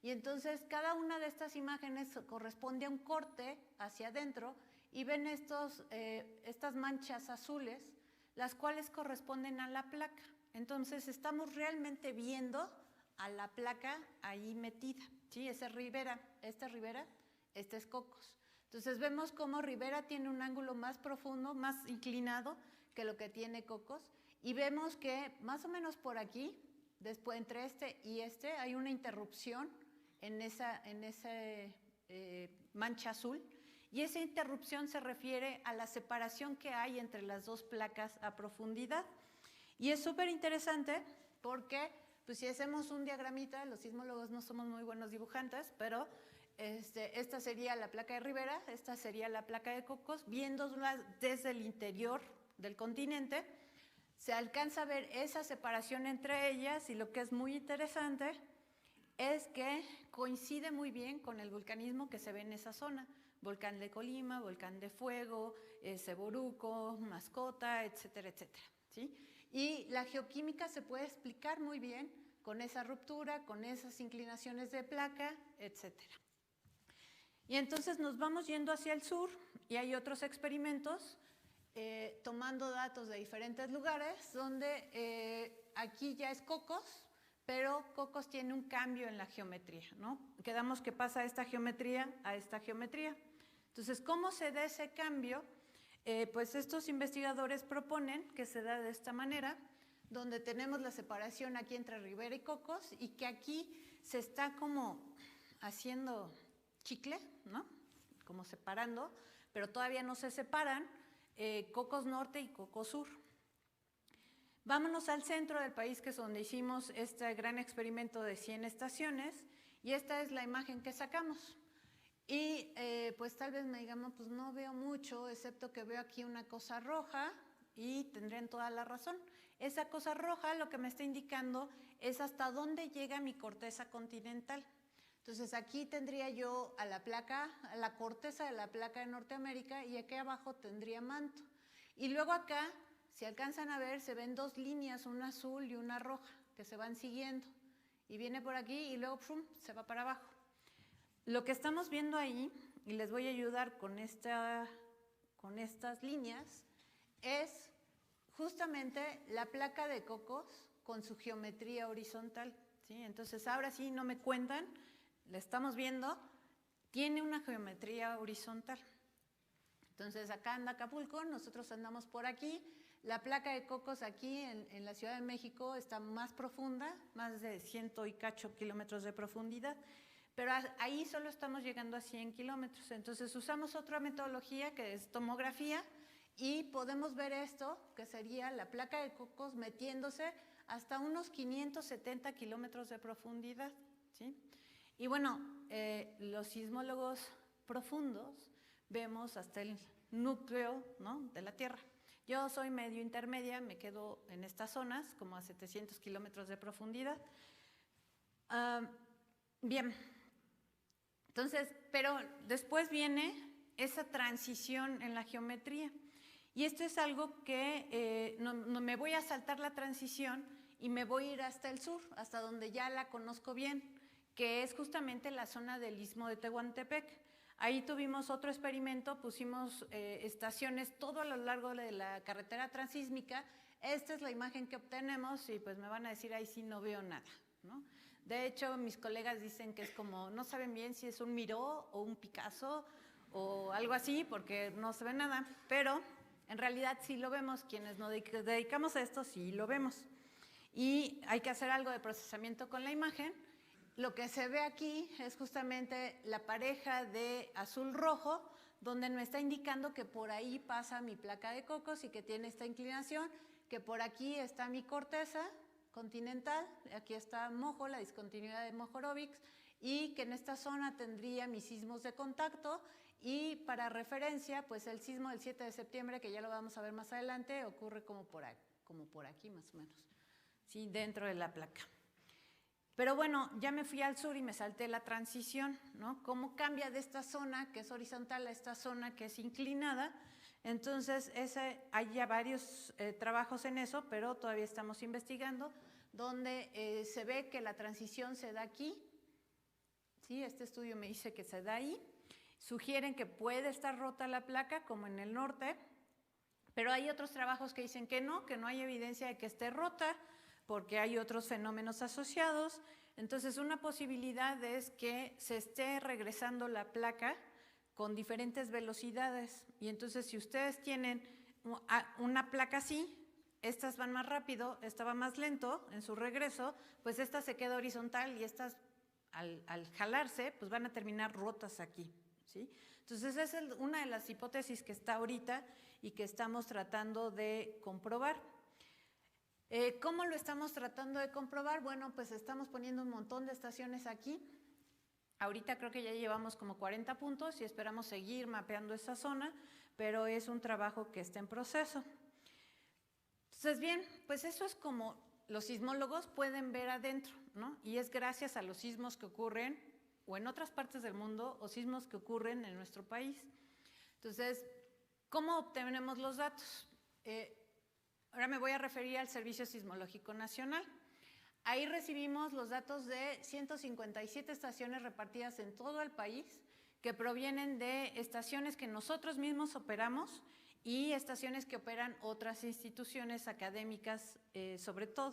Y entonces cada una de estas imágenes corresponde a un corte hacia adentro, y ven estas manchas azules, las cuales corresponden a la placa. Entonces estamos realmente viendo a la placa ahí metida, ¿sí? Ese es Rivera, este es Cocos. Entonces vemos cómo Rivera tiene un ángulo más profundo, más inclinado que lo que tiene Cocos, y vemos que más o menos por aquí, después entre y hay una interrupción en esa mancha azul, y esa interrupción se refiere a la separación que hay entre las dos placas a profundidad. Y es súper interesante porque, pues, si hacemos un diagramita, los sismólogos no somos muy buenos dibujantes, pero esta sería la placa de Rivera, esta sería la placa de Cocos. Viéndola desde el interior del continente, se alcanza a ver esa separación entre ellas, y lo que es muy interesante es que coincide muy bien con el vulcanismo que se ve en esa zona. Volcán de Colima, Volcán de Fuego, Seboruco, Mascota, etcétera, etcétera. ¿sí? Y la geoquímica se puede explicar muy bien con esa ruptura, con esas inclinaciones de placa, etcétera. Y entonces nos vamos yendo hacia el sur y hay otros experimentos tomando datos de diferentes lugares donde aquí ya es Cocos, pero Cocos tiene un cambio en la geometría, ¿no? Quedamos que pasa esta geometría a esta geometría. Entonces, ¿cómo se da ese cambio? Pues estos investigadores proponen que se da de esta manera, donde tenemos la separación aquí entre Ribera y Cocos y que aquí se está como haciendo chicle, ¿no? Como separando, pero todavía no se separan, Cocos Norte y Cocos Sur. Vámonos al centro del país, que es donde hicimos este gran experimento de 100 estaciones, y esta es la imagen que sacamos. Y pues tal vez me digan, no, pues no veo mucho, excepto que veo aquí una cosa roja, y tendrían toda la razón. Esa cosa roja lo que me está indicando es hasta dónde llega mi corteza continental. Entonces aquí tendría yo a la placa, a la corteza de la placa de Norteamérica, y aquí abajo tendría manto. Y luego acá, si alcanzan a ver, se ven dos líneas, una azul y una roja, que se van siguiendo. Y viene por aquí y luego ¡pum!, se va para abajo. Lo que estamos viendo ahí, y les voy a ayudar con estas líneas, es justamente la placa de Cocos con su geometría horizontal, ¿sí? Entonces ahora sí, no me cuentan, la estamos viendo, tiene una geometría horizontal. Entonces acá anda Acapulco, nosotros andamos por aquí. La placa de Cocos aquí en la Ciudad de México está más profunda, más de 100 y cacho kilómetros de profundidad, pero ahí solo estamos llegando a 100 kilómetros. Entonces usamos otra metodología que es tomografía y podemos ver esto, que sería la placa de Cocos metiéndose hasta unos 570 kilómetros de profundidad, ¿sí? Y bueno, los sismólogos profundos vemos hasta el núcleo, ¿no?, de la Tierra. Yo soy medio intermedia, me quedo en estas zonas, como a 700 kilómetros de profundidad. Bien, entonces, pero después viene esa transición en la geometría. Y esto es algo que no me voy a saltar la transición y me voy a ir hasta el sur, hasta donde ya la conozco bien, que es justamente la zona del Istmo de Tehuantepec. Ahí tuvimos otro experimento, pusimos estaciones todo a lo largo de la carretera transísmica. Esta es la imagen que obtenemos y pues me van a decir, ahí sí no veo nada, ¿no? De hecho, mis colegas dicen que es como, no saben bien si es un Miró o un Picasso o algo así, porque no se ve nada, pero en realidad sí lo vemos, quienes nos dedicamos a esto sí lo vemos. Y hay que hacer algo de procesamiento con la imagen. Lo que se ve aquí es justamente la pareja de azul-rojo, donde me está indicando que por ahí pasa mi placa de Cocos y que tiene esta inclinación, que por aquí está mi corteza continental, aquí está Mojo, la discontinuidad de Mojorovics, y que en esta zona tendría mis sismos de contacto. Y para referencia, pues el sismo del 7 de septiembre, que ya lo vamos a ver más adelante, ocurre como por aquí más o menos, ¿sí?, dentro de la placa. Pero bueno, ya me fui al sur y me salté la transición, ¿no? Cómo cambia de esta zona que es horizontal a esta zona que es inclinada. Entonces, hay ya varios trabajos en eso, pero todavía estamos investigando, donde se ve que la transición se da aquí, ¿sí? Este estudio me dice que se da ahí. Sugieren que puede estar rota la placa, como en el norte, pero hay otros trabajos que dicen que no hay evidencia de que esté rota, porque hay otros fenómenos asociados. Entonces, una posibilidad es que se esté regresando la placa con diferentes velocidades. Y entonces, si ustedes tienen una placa así, estas van más rápido, esta va más lento en su regreso, pues esta se queda horizontal y estas, al jalarse, pues van a terminar rotas aquí, ¿sí? Entonces, esa es una de las hipótesis que está ahorita y que estamos tratando de comprobar. ¿Cómo lo estamos tratando de comprobar? Bueno, pues estamos poniendo un montón de estaciones aquí. Ahorita creo que ya llevamos como 40 puntos y esperamos seguir mapeando esa zona, pero es un trabajo que está en proceso. Entonces, bien, pues eso es como los sismólogos pueden ver adentro, ¿no? Y es gracias a los sismos que ocurren o en otras partes del mundo o sismos que ocurren en nuestro país. Entonces, ¿cómo obtenemos los datos? Ahora me voy a referir al Servicio Sismológico Nacional. Ahí recibimos los datos de 157 estaciones repartidas en todo el país, que provienen de estaciones que nosotros mismos operamos y estaciones que operan otras instituciones académicas, sobre todo.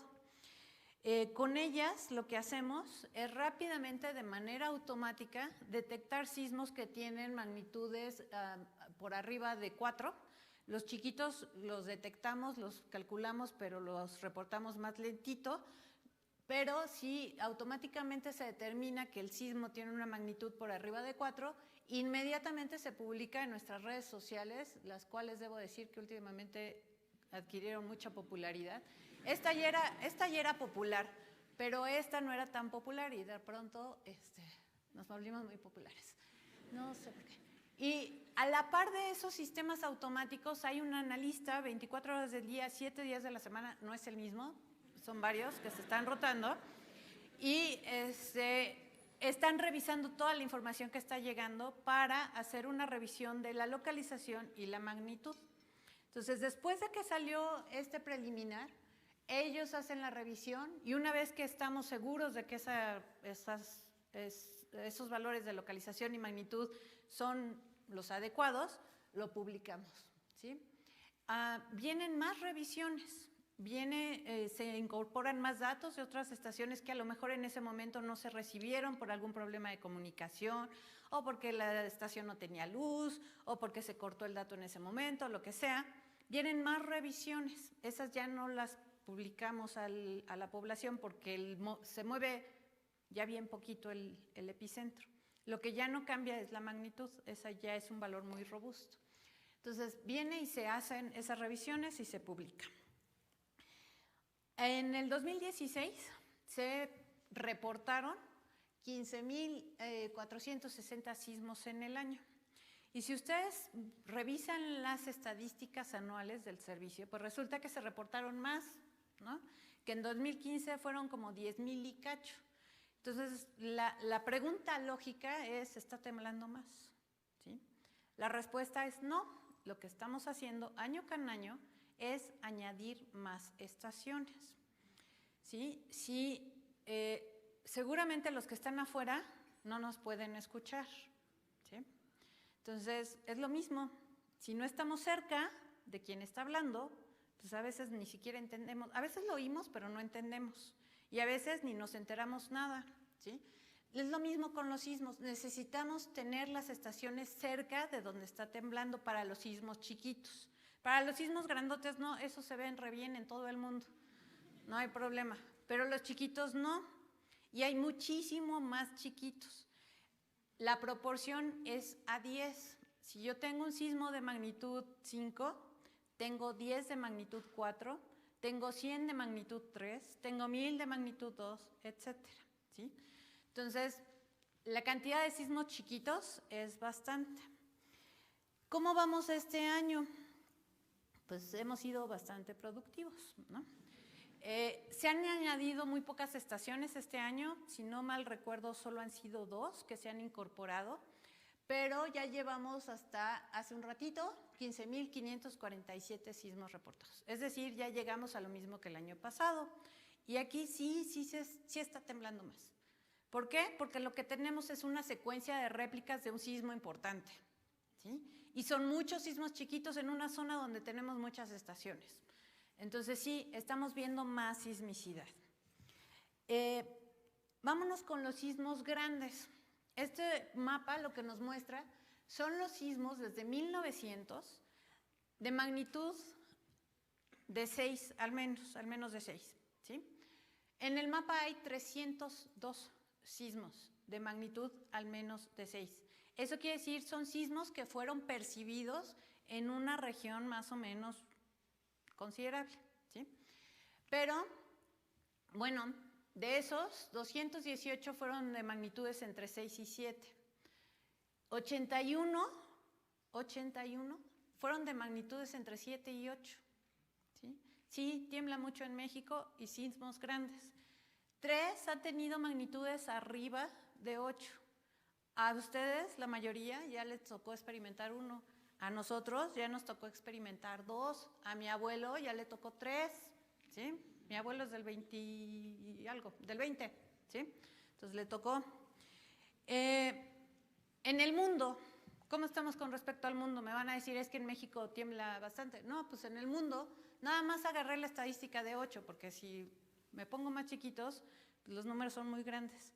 Con ellas lo que hacemos es rápidamente, de manera automática, detectar sismos que tienen magnitudes por arriba de 4. Los chiquitos los detectamos, los calculamos, pero los reportamos más lentito. Pero si automáticamente se determina que el sismo tiene una magnitud por arriba de 4, inmediatamente se publica en nuestras redes sociales, las cuales debo decir que últimamente adquirieron mucha popularidad. Esta ya era popular, pero esta no era tan popular y de pronto nos volvimos muy populares. No sé por qué. Y a la par de esos sistemas automáticos hay un analista 24 horas del día, 7 días de la semana, no es el mismo, son varios que se están rotando y están revisando toda la información que está llegando para hacer una revisión de la localización y la magnitud. Entonces, después de que salió este preliminar, ellos hacen la revisión y una vez que estamos seguros de que esos valores de localización y magnitud son los adecuados, lo publicamos, ¿sí? Vienen más revisiones, se incorporan más datos de otras estaciones que a lo mejor en ese momento no se recibieron por algún problema de comunicación o porque la estación no tenía luz o porque se cortó el dato en ese momento, lo que sea. Vienen más revisiones, esas ya no las publicamos a la población porque se mueve ya bien poquito el epicentro. Lo que ya no cambia es la magnitud, esa ya es un valor muy robusto. Entonces viene y se hacen esas revisiones y se publican. En el 2016 se reportaron 15,460 sismos en el año. Y si ustedes revisan las estadísticas anuales del servicio, pues resulta que se reportaron más, ¿no? Que en 2015 fueron como 10,000 y cacho. Entonces, la pregunta lógica es, ¿está temblando más? ¿Sí? La respuesta es no. Lo que estamos haciendo año con año es añadir más estaciones. ¿Sí? Seguramente los que están afuera no nos pueden escuchar. ¿Sí? Entonces, es lo mismo. Si no estamos cerca de quien está hablando, pues a veces ni siquiera entendemos. A veces lo oímos, pero no entendemos. Y a veces ni nos enteramos nada, ¿sí? Es lo mismo con los sismos. Necesitamos tener las estaciones cerca de donde está temblando para los sismos chiquitos. Para los sismos grandotes no, esos se ven re bien en todo el mundo. No hay problema. Pero los chiquitos no. Y hay muchísimo más chiquitos. La proporción es a 10. Si yo tengo un sismo de magnitud 5, tengo 10 de magnitud 4, tengo 100 de magnitud 3, tengo 1000 de magnitud 2, etcétera, ¿sí? Entonces, la cantidad de sismos chiquitos es bastante. ¿Cómo vamos este año? Pues hemos sido bastante productivos, ¿no? Se han añadido muy pocas estaciones este año, si no mal recuerdo solo han sido 2 que se han incorporado, pero ya llevamos hasta hace un ratito 15,547 sismos reportados. Es decir, ya llegamos a lo mismo que el año pasado. Y aquí sí está temblando más. ¿Por qué? Porque lo que tenemos es una secuencia de réplicas de un sismo importante, ¿sí? Y son muchos sismos chiquitos en una zona donde tenemos muchas estaciones. Entonces sí, estamos viendo más sismicidad. Vámonos con los sismos grandes. Este mapa lo que nos muestra son los sismos desde 1900 de magnitud de 6, al menos de 6, ¿sí? En el mapa hay 302 sismos de magnitud al menos de 6. Eso quiere decir, son sismos que fueron percibidos en una región más o menos considerable, ¿sí? Pero, bueno, de esos, 218 fueron de magnitudes entre 6 y 7. 81 fueron de magnitudes entre 7 y 8. ¿Sí? Sí, tiembla mucho en México y sismos grandes. 3 han tenido magnitudes arriba de 8. A ustedes, la mayoría, ya les tocó experimentar uno. A nosotros ya nos tocó experimentar 2, a mi abuelo ya le tocó 3, ¿sí? Mi abuelo es del 20 y algo, del 20, ¿sí? Entonces le tocó. En el mundo, ¿cómo estamos con respecto al mundo? Me van a decir, es que en México tiembla bastante. No, pues en el mundo, nada más agarré la estadística de 8, porque si me pongo más chiquitos, los números son muy grandes.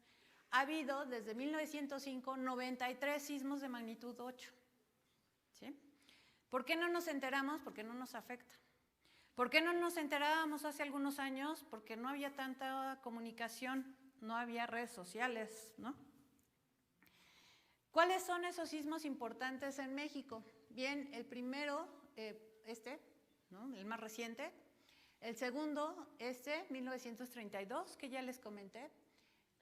Ha habido, desde 1905, 93 sismos de magnitud 8. ¿Sí? ¿Por qué no nos enteramos? Porque no nos afecta. ¿Por qué no nos enterábamos hace algunos años? Porque no había tanta comunicación, no había redes sociales, ¿no? ¿Cuáles son esos sismos importantes en México? Bien, el primero, ¿no? El más reciente. El segundo, 1932, que ya les comenté.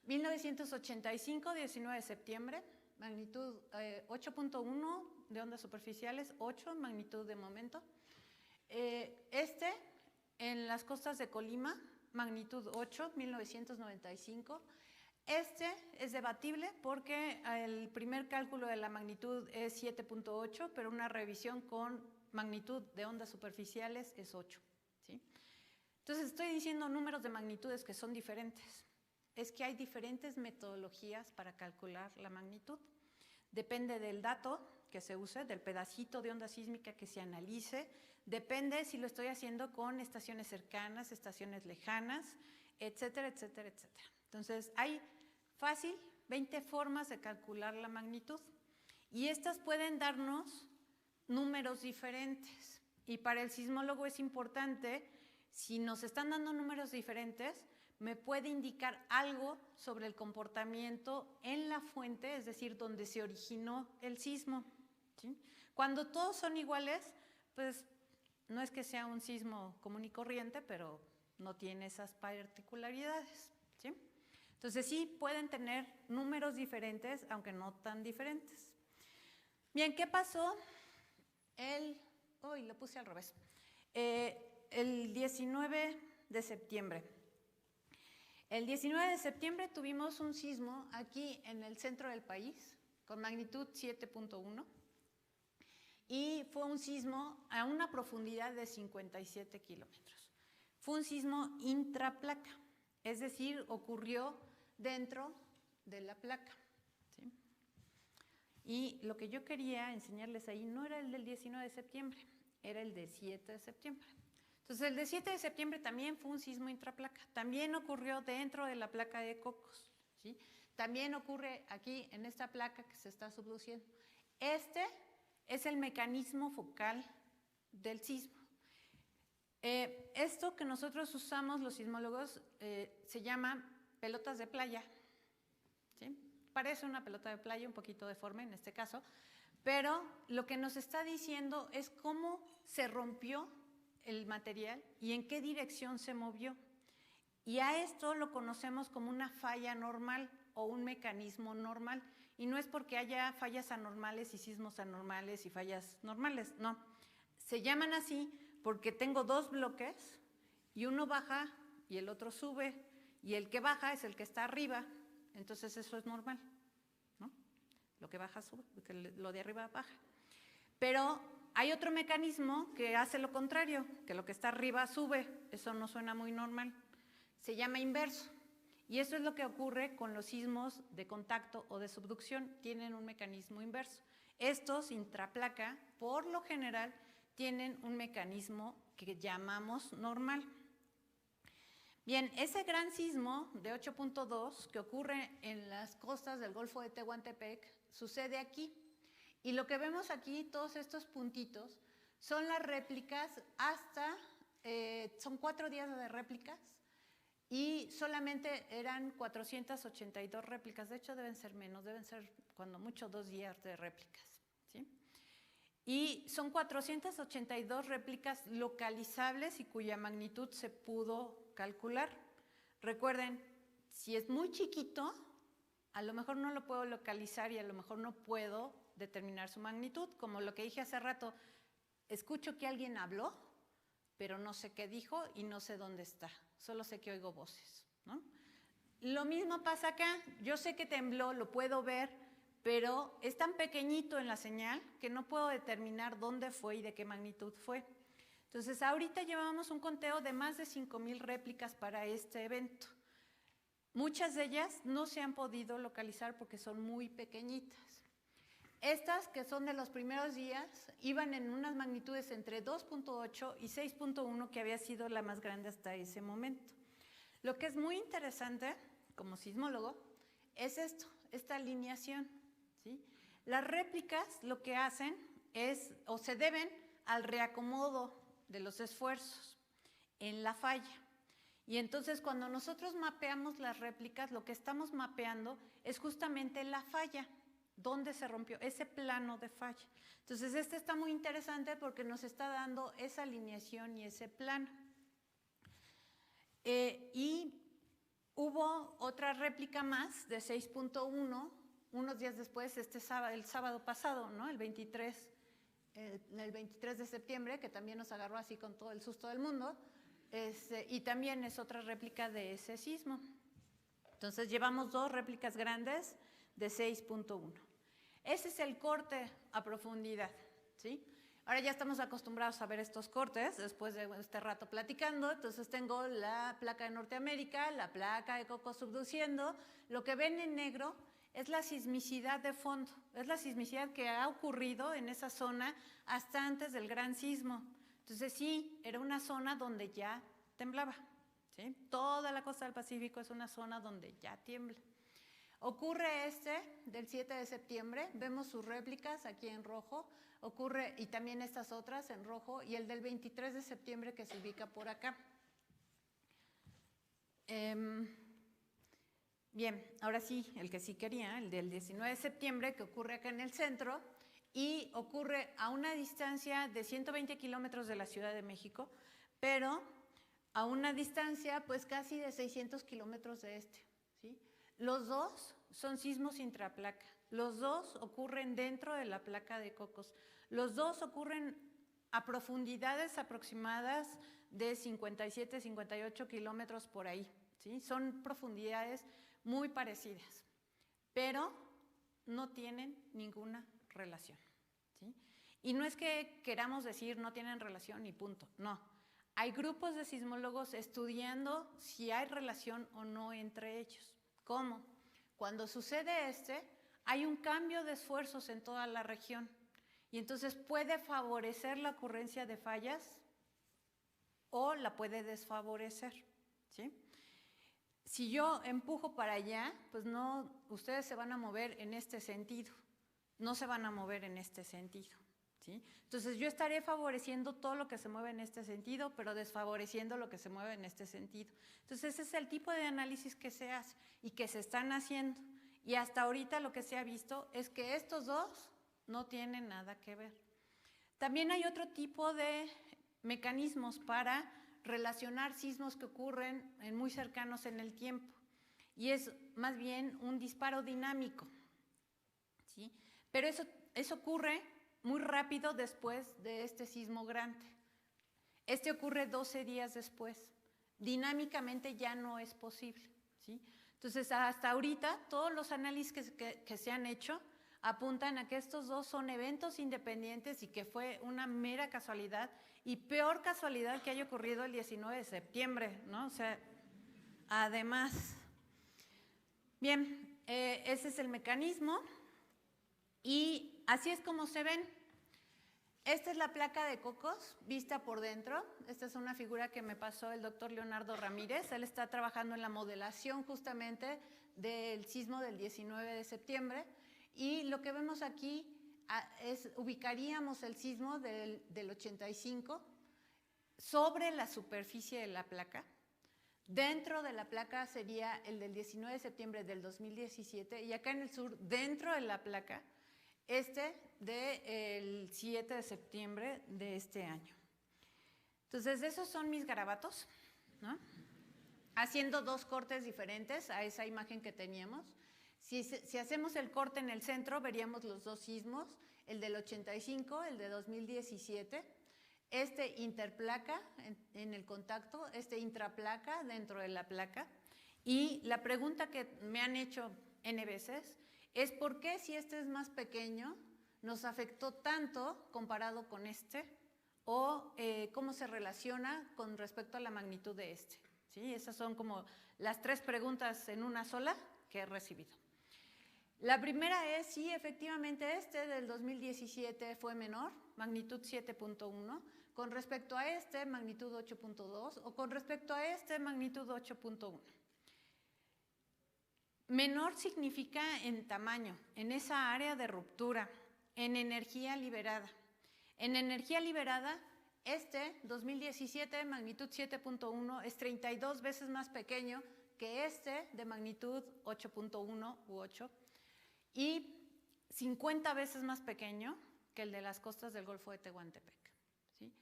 1985, 19 de septiembre, magnitud 8.1 de ondas superficiales, 8 magnitud de momento. En las costas de Colima, magnitud 8, 1995. Es debatible porque el primer cálculo de la magnitud es 7.8, pero una revisión con magnitud de ondas superficiales es 8. ¿Sí? Entonces estoy diciendo números de magnitudes que son diferentes. Es que hay diferentes metodologías para calcular la magnitud. Depende del dato que se use, del pedacito de onda sísmica que se analice, depende si lo estoy haciendo con estaciones cercanas, estaciones lejanas, etcétera, etcétera, etcétera. Entonces, hay fácil 20 formas de calcular la magnitud y estas pueden darnos números diferentes. Y para el sismólogo es importante, si nos están dando números diferentes, me puede indicar algo sobre el comportamiento en la fuente, es decir, donde se originó el sismo. ¿Sí? Cuando todos son iguales, pues no es que sea un sismo común y corriente, pero no tiene esas particularidades. ¿Sí? Entonces sí pueden tener números diferentes, aunque no tan diferentes. Bien, ¿qué pasó? Lo puse al revés. El 19 de septiembre. El 19 de septiembre tuvimos un sismo aquí en el centro del país con magnitud 7.1 y fue un sismo a una profundidad de 57 kilómetros. Fue un sismo intraplaca, es decir, ocurrió dentro de la placa. ¿Sí? Y lo que yo quería enseñarles ahí no era el del 19 de septiembre, era el de 7 de septiembre. Entonces, el de 7 de septiembre también fue un sismo intraplaca. También ocurrió dentro de la placa de Cocos. ¿Sí? También ocurre aquí en esta placa que se está subduciendo. Este es el mecanismo focal del sismo. Esto que nosotros usamos los sismólogos se llama pelotas de playa. ¿Sí? Parece una pelota de playa un poquito deforme en este caso, pero lo que nos está diciendo es cómo se rompió el material y en qué dirección se movió. Y a esto lo conocemos como una falla normal o un mecanismo normal. Y no es porque haya fallas anormales y sismos anormales y fallas normales, no. Se llaman así porque tengo dos bloques y uno baja y el otro sube y el que baja es el que está arriba, entonces eso es normal, ¿no? Lo que baja sube, lo de arriba baja. Pero hay otro mecanismo que hace lo contrario, que lo que está arriba sube, eso no suena muy normal, se llama inverso. Y eso es lo que ocurre con los sismos de contacto o de subducción, tienen un mecanismo inverso. Estos intraplaca, por lo general, tienen un mecanismo que llamamos normal. Bien, ese gran sismo de 8.2 que ocurre en las costas del Golfo de Tehuantepec sucede aquí. Y lo que vemos aquí, todos estos puntitos, son las réplicas son 4 días de réplicas y solamente eran 482 réplicas. De hecho, deben ser menos, deben ser cuando mucho 2 días de réplicas. ¿Sí? Y son 482 réplicas localizables y cuya magnitud se pudo calcular. Recuerden, si es muy chiquito, a lo mejor no lo puedo localizar y a lo mejor no puedo determinar su magnitud, como lo que dije hace rato, escucho que alguien habló, pero no sé qué dijo y no sé dónde está, solo sé que oigo voces, ¿no? Lo mismo pasa acá, yo sé que tembló, lo puedo ver, pero es tan pequeñito en la señal que no puedo determinar dónde fue y de qué magnitud fue. Entonces, ahorita llevamos un conteo de más de 5,000 réplicas para este evento. Muchas de ellas no se han podido localizar porque son muy pequeñitas. Estas, que son de los primeros días, iban en unas magnitudes entre 2.8 y 6.1, que había sido la más grande hasta ese momento. Lo que es muy interesante, como sismólogo, es esto, esta alineación, ¿sí? Las réplicas lo que hacen es, o se deben al reacomodo de los esfuerzos en la falla. Y entonces cuando nosotros mapeamos las réplicas, lo que estamos mapeando es justamente la falla, dónde se rompió, ese plano de falla. Entonces este está muy interesante porque nos está dando esa alineación y ese plano. Y hubo otra réplica más de 6.1, unos días después, el sábado pasado, ¿no? El 23 de septiembre, que también nos agarró así con todo el susto del mundo, y también es otra réplica de ese sismo. Entonces llevamos 2 réplicas grandes de 6.1. Ese es el corte a profundidad, ¿sí? Ahora ya estamos acostumbrados a ver estos cortes después de este rato platicando. Entonces tengo la placa de Norteamérica, la placa de Cocos subduciendo. Lo que ven en negro es la sismicidad de fondo, es la sismicidad que ha ocurrido en esa zona hasta antes del gran sismo. Entonces sí, era una zona donde ya temblaba, ¿sí? Toda la costa del Pacífico es una zona donde ya tiembla. Ocurre del 7 de septiembre, vemos sus réplicas aquí en rojo, ocurre, y también estas otras en rojo, y el del 23 de septiembre que se ubica por acá. Bien, ahora sí, el que sí quería, el del 19 de septiembre, que ocurre acá en el centro, y ocurre a una distancia de 120 kilómetros de la Ciudad de México, pero a una distancia pues casi de 600 kilómetros de ¿sí? Los dos son sismos intraplaca, los dos ocurren dentro de la placa de Cocos, los dos ocurren a profundidades aproximadas de 57, 58 kilómetros por ahí, ¿sí? Son profundidades muy parecidas, pero no tienen ninguna relación, ¿sí? Y no es que queramos decir no tienen relación y punto, no. Hay grupos de sismólogos estudiando si hay relación o no entre ellos. ¿Cómo? Cuando sucede hay un cambio de esfuerzos en toda la región y entonces puede favorecer la ocurrencia de fallas o la puede desfavorecer, ¿sí? Si yo empujo para allá, pues no, ustedes se van a mover en este sentido, no se van a mover en este sentido, ¿sí? Entonces yo estaré favoreciendo todo lo que se mueve en este sentido, pero desfavoreciendo lo que se mueve en este sentido. Entonces ese es el tipo de análisis que se hace y que se están haciendo. Y hasta ahorita lo que se ha visto es que estos dos no tienen nada que ver. También hay otro tipo de mecanismos para relacionar sismos que ocurren muy cercanos en el tiempo. Y es más bien un disparo dinámico, ¿sí? Pero eso ocurre muy rápido después de este sismo grande. Ocurre 12 días después. Dinámicamente ya no es posible, ¿sí? Entonces, hasta ahorita, todos los análisis que se han hecho apuntan a que estos dos son eventos independientes y que fue una mera casualidad y peor casualidad que haya ocurrido el 19 de septiembre, ¿no? O sea, además. Bien, ese es el mecanismo y así es como se ven. Esta es la placa de Cocos vista por dentro. Esta es una figura que me pasó el doctor Leonardo Ramírez. Él está trabajando en la modelación justamente del sismo del 19 de septiembre. Y lo que vemos aquí ubicaríamos el sismo del 85 sobre la superficie de la placa. Dentro de la placa sería el del 19 de septiembre del 2017 y acá en el sur, dentro de la placa, del 7 de septiembre de este año. Entonces, esos son mis garabatos, ¿no? Haciendo dos cortes diferentes a esa imagen que teníamos. Si hacemos el corte en el centro, veríamos los dos sismos, el del 85, el de 2017, interplaca en el contacto, intraplaca dentro de la placa. Y la pregunta que me han hecho N veces es por qué si este es más pequeño nos afectó tanto comparado con este, o cómo se relaciona con respecto a la magnitud de este. ¿Sí? Esas son como las 3 preguntas en una sola que he recibido. La primera es si efectivamente este del 2017 fue menor, magnitud 7.1, con respecto a este, magnitud 8.2, o con respecto a este, magnitud 8.1. Menor significa en tamaño, en esa área de ruptura, en energía liberada. En energía liberada, este 2017, magnitud 7.1, es 32 veces más pequeño que este de magnitud 8.1 u 8 y 50 veces más pequeño que el de las costas del Golfo de Tehuantepec. ¿Sí?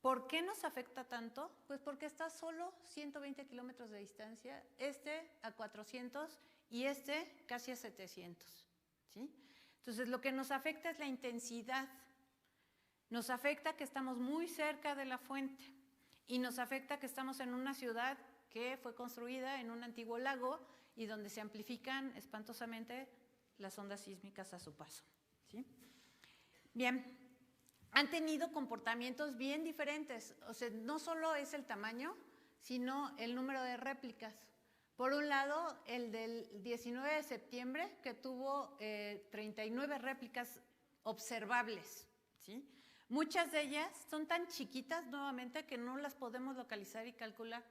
¿Por qué nos afecta tanto? Pues porque está solo 120 kilómetros de distancia, este a 400 y este casi a 700. ¿Sí? Entonces, lo que nos afecta es la intensidad. Nos afecta que estamos muy cerca de la fuente y nos afecta que estamos en una ciudad que fue construida en un antiguo lago y donde se amplifican espantosamente las ondas sísmicas a su paso. ¿Sí? Bien, han tenido comportamientos bien diferentes. O sea, no solo es el tamaño, sino el número de réplicas. Por un lado, el del 19 de septiembre, que tuvo 39 réplicas observables. ¿Sí? Muchas de ellas son tan chiquitas nuevamente que no las podemos localizar y calcular.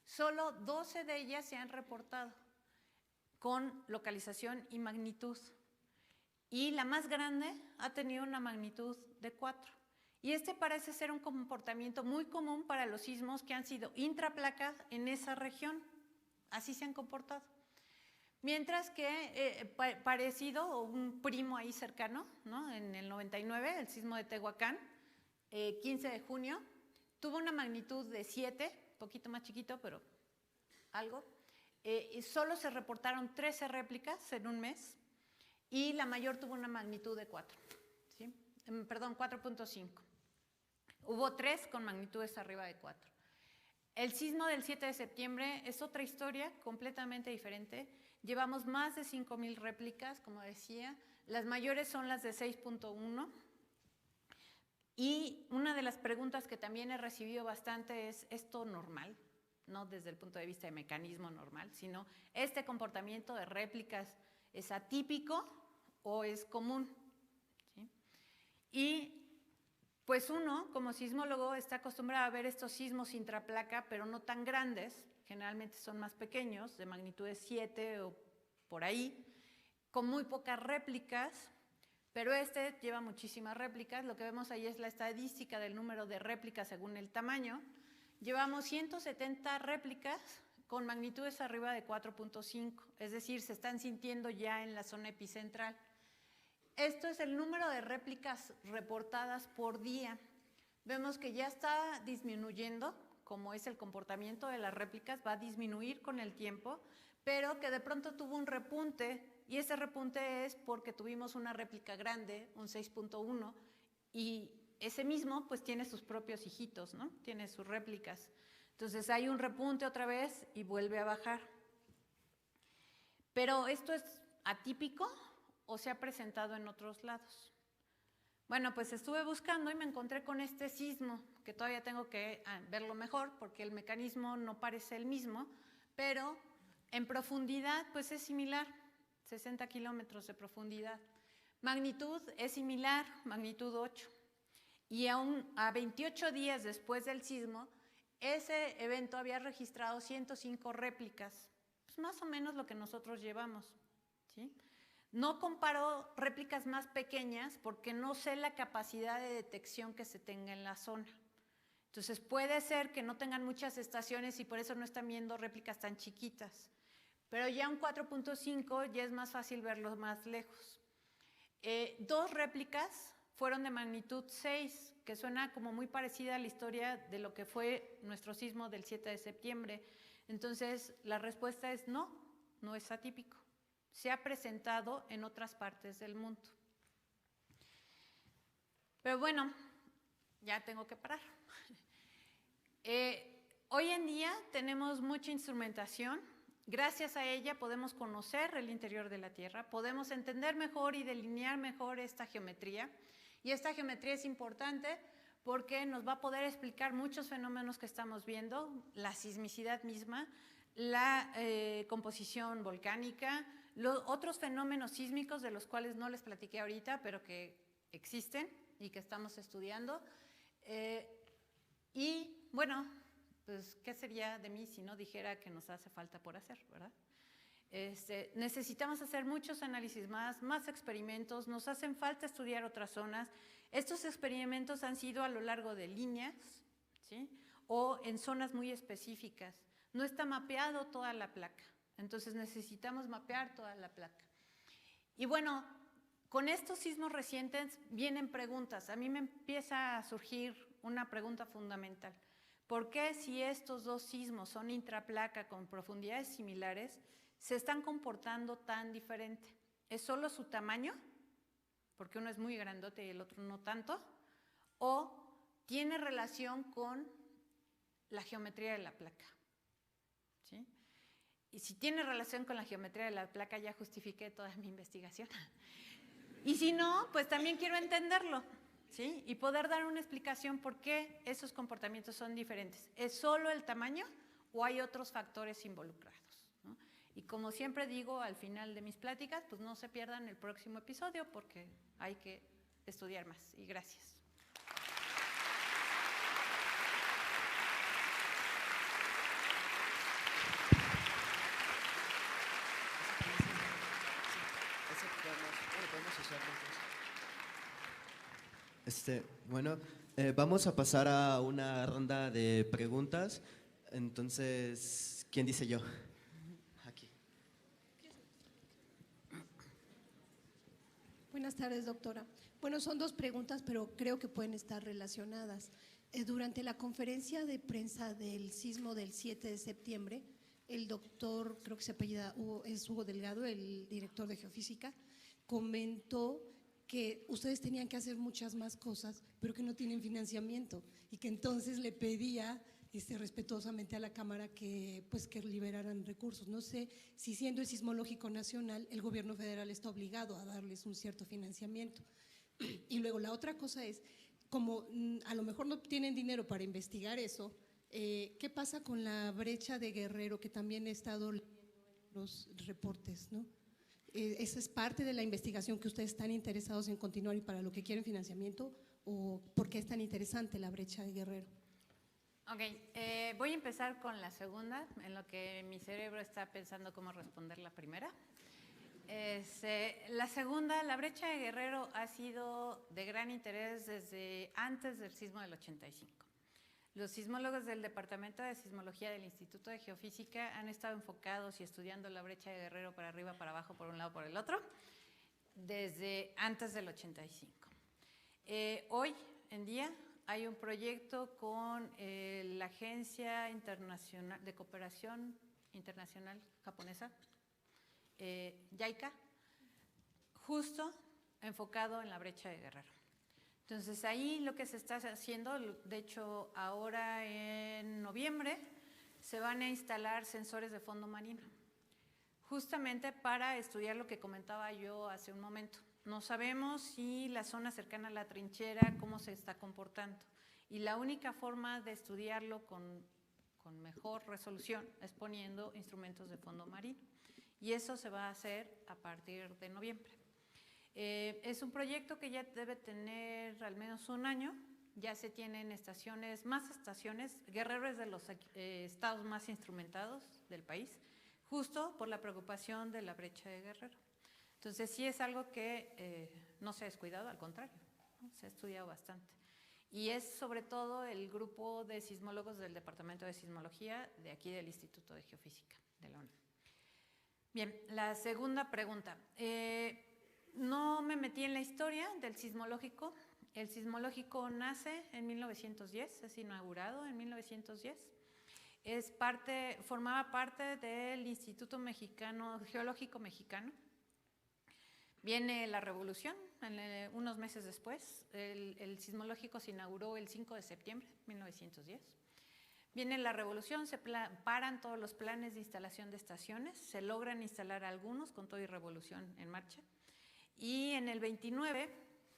Solo 12 de ellas se han reportado con localización y magnitud. Y la más grande ha tenido una magnitud de 4. Y este parece ser un comportamiento muy común para los sismos que han sido intraplacas en esa región. Así se han comportado. Mientras que parecido, o un primo ahí cercano, ¿no? En el 99, el sismo de Tehuacán, 15 de junio, tuvo una magnitud de 7, poquito más chiquito, pero algo. Y solo se reportaron 13 réplicas en un mes y la mayor tuvo una magnitud de 4, ¿sí? Perdón, 4.5. Hubo 3 con magnitudes arriba de 4. El sismo del 7 de septiembre es otra historia completamente diferente. Llevamos más de 5,000 réplicas, como decía. Las mayores son las de 6.1. Y una de las preguntas que también he recibido bastante es, ¿esto normal? No desde el punto de vista de mecanismo normal, sino ¿este comportamiento de réplicas es atípico o es común? ¿Sí? Y pues uno, como sismólogo, está acostumbrado a ver estos sismos intraplaca, pero no tan grandes, generalmente son más pequeños, de magnitudes 7 o por ahí, con muy pocas réplicas, pero este lleva muchísimas réplicas. Lo que vemos ahí es la estadística del número de réplicas según el tamaño. Llevamos 170 réplicas con magnitudes arriba de 4.5, es decir, se están sintiendo ya en la zona epicentral. Esto es el número de réplicas reportadas por día. Vemos que ya está disminuyendo, como es el comportamiento de las réplicas, va a disminuir con el tiempo, pero que de pronto tuvo un repunte, y ese repunte es porque tuvimos una réplica grande, un 6.1, y ese mismo pues tiene sus propios hijitos, ¿no? Tiene sus réplicas. Entonces hay un repunte otra vez y vuelve a bajar. Pero ¿esto es atípico o se ha presentado en otros lados? Bueno, pues estuve buscando y me encontré con este sismo, que todavía tengo que verlo mejor porque el mecanismo no parece el mismo, pero en profundidad pues es similar, 60 kilómetros de profundidad. Magnitud es similar, magnitud 8. Y aún a 28 días después del sismo, ese evento había registrado 105 réplicas, pues más o menos lo que nosotros llevamos, ¿sí? No comparo réplicas más pequeñas porque no sé la capacidad de detección que se tenga en la zona. Entonces puede ser que no tengan muchas estaciones y por eso no están viendo réplicas tan chiquitas. Pero ya un 4.5 ya es más fácil verlo más lejos. 2 réplicas fueron de magnitud 6, que suena como muy parecida a la historia de lo que fue nuestro sismo del 7 de septiembre. Entonces la respuesta es no, no es atípico. Se ha presentado en otras partes del mundo. Pero bueno, ya tengo que parar. Hoy en día tenemos mucha instrumentación Gracias a ella podemos conocer el interior de la Tierra, podemos entender mejor y delinear mejor esta geometría. Y esta geometría es importante porque nos va a poder explicar muchos fenómenos que estamos viendo, la sismicidad misma, la composición volcánica, los otros fenómenos sísmicos de los cuales no les platiqué ahorita, pero que existen y que estamos estudiando. Y bueno, pues, ¿qué sería de mí si no dijera que nos hace falta por hacer, verdad? Necesitamos hacer muchos análisis más experimentos, nos hacen falta estudiar otras zonas. Estos experimentos han sido a lo largo de líneas, ¿sí? O en zonas muy específicas. No está mapeado toda la placa, entonces necesitamos mapear toda la placa. Y bueno, con estos sismos recientes vienen preguntas. A mí me empieza a surgir una pregunta fundamental. ¿Por qué si estos dos sismos son intraplaca con profundidades similares, se están comportando tan diferente? ¿Es solo su tamaño? Porque uno es muy grandote y el otro no tanto. ¿O tiene relación con la geometría de la placa? ¿Sí? Y si tiene relación con la geometría de la placa, ya justifiqué toda mi investigación. Y si no, pues también quiero entenderlo, ¿sí? Y poder dar una explicación por qué esos comportamientos son diferentes. ¿Es solo el tamaño o hay otros factores involucrados, ¿no? Y como siempre digo al final de mis pláticas, pues no se pierdan el próximo episodio porque hay que estudiar más. Y gracias.
Bueno, vamos a pasar a una ronda de preguntas. Entonces, ¿quién dice yo? Aquí.
Buenas tardes, doctora. Bueno, son dos preguntas, pero creo que pueden estar relacionadas. Durante la conferencia de prensa del sismo del 7 de septiembre, el doctor, creo que se apellida es Hugo Delgado, el director de Geofísica, comentó que ustedes tenían que hacer muchas más cosas, pero que no tienen financiamiento y que entonces le pedía respetuosamente a la Cámara que liberaran recursos. No sé si siendo el Sismológico Nacional, el gobierno federal está obligado a darles un cierto financiamiento. Y luego la otra cosa es, como a lo mejor no tienen dinero para investigar eso, ¿qué pasa con la brecha de Guerrero que también he estado leyendo en los reportes, ¿no? ¿Esa es parte de la investigación que ustedes están interesados en continuar y para lo que quieren financiamiento? ¿O por qué es tan interesante la brecha de Guerrero?
Ok, voy a empezar con la segunda, en lo que mi cerebro está pensando cómo responder la primera. La segunda, la brecha de Guerrero ha sido de gran interés desde antes del sismo del 85. Los sismólogos del Departamento de Sismología del Instituto de Geofísica han estado enfocados y estudiando la brecha de Guerrero para arriba, para abajo, por un lado, por el otro, desde antes del 85. Hoy en día hay un proyecto con la Agencia Internacional de Cooperación Internacional Japonesa, JICA, justo enfocado en la brecha de Guerrero. Entonces ahí lo que se está haciendo, de hecho ahora en noviembre se van a instalar sensores de fondo marino, justamente para estudiar lo que comentaba yo hace un momento. No sabemos si la zona cercana a la trinchera, cómo se está comportando. Y la única forma de estudiarlo con mejor resolución es poniendo instrumentos de fondo marino. Y eso se va a hacer a partir de noviembre. Es un proyecto que ya debe tener al menos un año. Ya se tienen estaciones, más estaciones. Guerrero es de los estados más instrumentados del país, justo por la preocupación de la brecha de Guerrero. Entonces sí es algo que no se ha descuidado, al contrario, ¿no? Se ha estudiado bastante. Y es sobre todo el grupo de sismólogos del Departamento de Sismología de aquí del Instituto de Geofísica de la UNAM. Bien, la segunda pregunta. No me metí en la historia del sismológico. El sismológico nace en 1910, es inaugurado en 1910. Formaba parte del Instituto Geológico Mexicano. Viene la revolución, unos meses después. El sismológico se inauguró el 5 de septiembre de 1910. Viene la revolución, se paran todos los planes de instalación de estaciones, se logran instalar algunos con todo y revolución en marcha. Y en el 29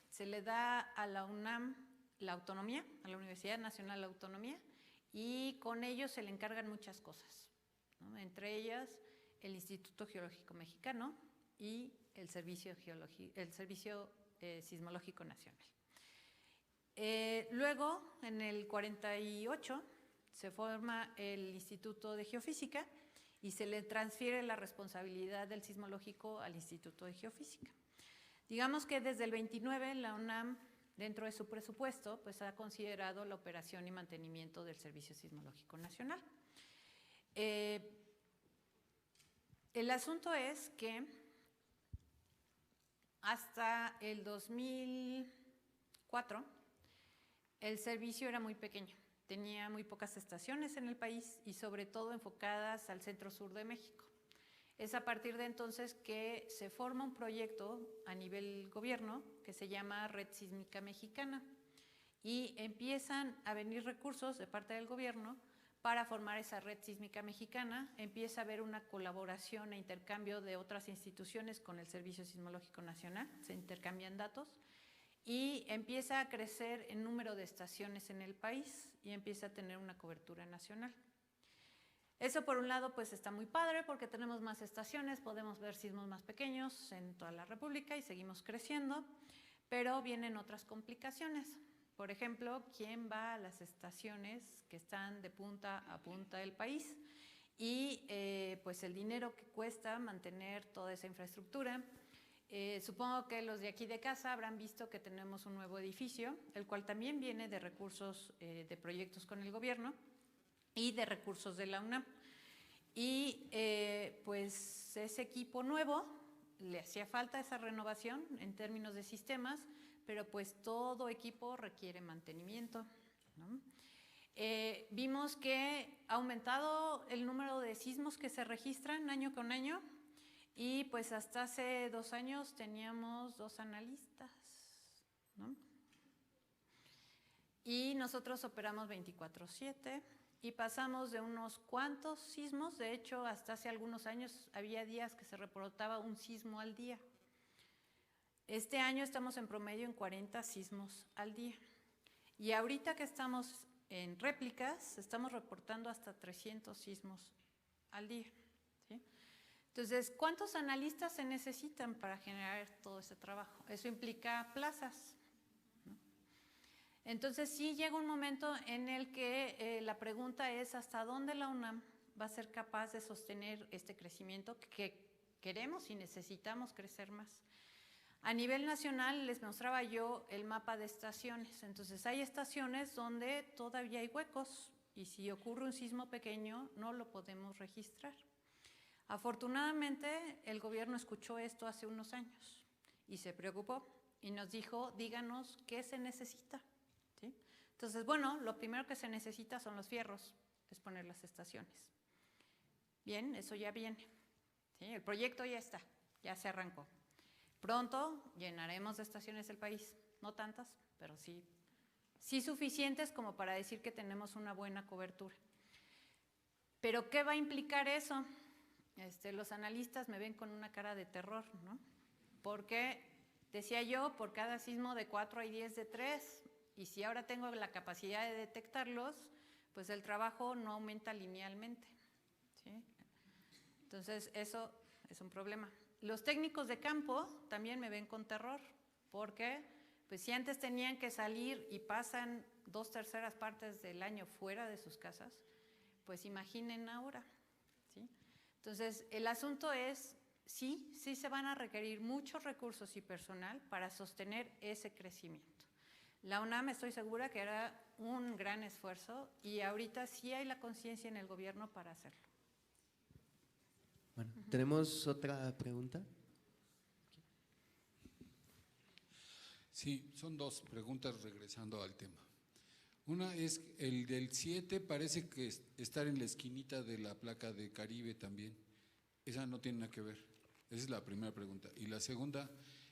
se le da a la UNAM la autonomía, a la Universidad Nacional la autonomía, y con ello se le encargan muchas cosas, ¿no? Entre ellas el Instituto Geológico Mexicano y el Servicio Sismológico Nacional. Luego, en el 48, se forma el Instituto de Geofísica y se le transfiere la responsabilidad del sismológico al Instituto de Geofísica. Digamos que desde el 29 la UNAM, dentro de su presupuesto, pues ha considerado la operación y mantenimiento del Servicio Sismológico Nacional. El asunto es que hasta el 2004 el servicio era muy pequeño, tenía muy pocas estaciones en el país y sobre todo enfocadas al centro-sur de México. Es a partir de entonces que se forma un proyecto a nivel gobierno que se llama Red Sísmica Mexicana y empiezan a venir recursos de parte del gobierno para formar esa Red Sísmica Mexicana. Empieza a haber una colaboración e intercambio de otras instituciones con el Servicio Sismológico Nacional, se intercambian datos y empieza a crecer el número de estaciones en el país y empieza a tener una cobertura nacional. Eso por un lado pues está muy padre porque tenemos más estaciones, podemos ver sismos más pequeños en toda la República y seguimos creciendo, pero vienen otras complicaciones. Por ejemplo, ¿quién va a las estaciones que están de punta a punta del país? Y pues el dinero que cuesta mantener toda esa infraestructura. Supongo que los de aquí de casa habrán visto que tenemos un nuevo edificio, el cual también viene de recursos de proyectos con el gobierno y de recursos de la UNAM. Y pues ese equipo nuevo, le hacía falta esa renovación en términos de sistemas, pero pues todo equipo requiere mantenimiento, ¿no? Vimos que ha aumentado el número de sismos que se registran año con año y pues hasta hace 2 años teníamos 2 analistas, ¿no? Y nosotros operamos 24/7 y pasamos de unos cuantos sismos, de hecho hasta hace algunos años había días que se reportaba un sismo al día. Este año estamos en promedio en 40 sismos al día y ahorita que estamos en réplicas estamos reportando hasta 300 sismos al día, ¿sí? Entonces, ¿cuántos analistas se necesitan para generar todo ese trabajo? Eso implica plazas, ¿no? Entonces, sí llega un momento en el que la pregunta es ¿hasta dónde la UNAM va a ser capaz de sostener este crecimiento que queremos y necesitamos crecer más? A nivel nacional les mostraba yo el mapa de estaciones, entonces hay estaciones donde todavía hay huecos y si ocurre un sismo pequeño no lo podemos registrar. Afortunadamente el gobierno escuchó esto hace unos años y se preocupó y nos dijo, díganos qué se necesita, ¿sí? Entonces, bueno, lo primero que se necesita son los fierros, es poner las estaciones. Bien, eso ya viene, ¿sí? El proyecto ya está, ya se arrancó. Pronto llenaremos de estaciones el país, no tantas, pero sí suficientes como para decir que tenemos una buena cobertura. ¿Pero qué va a implicar eso? Los analistas me ven con una cara de terror, ¿no? Porque, decía yo, por cada sismo de 4 hay 10 de 3, y si ahora tengo la capacidad de detectarlos, pues el trabajo no aumenta linealmente, ¿sí? Entonces, eso es un problema. Los técnicos de campo también me ven con terror, porque pues si antes tenían que salir y pasan 2/3 partes del año fuera de sus casas, pues imaginen ahora, ¿sí? Entonces, el asunto es, sí se van a requerir muchos recursos y personal para sostener ese crecimiento. La UNAM estoy segura que hará un gran esfuerzo y ahorita sí hay la conciencia en el gobierno para hacerlo.
Bueno, ¿tenemos otra pregunta?
Sí, son 2 preguntas regresando al tema. Una es el del 7, parece que estar en la esquinita de la placa de Caribe también. Esa no tiene nada que ver. Esa es la primera pregunta. Y la segunda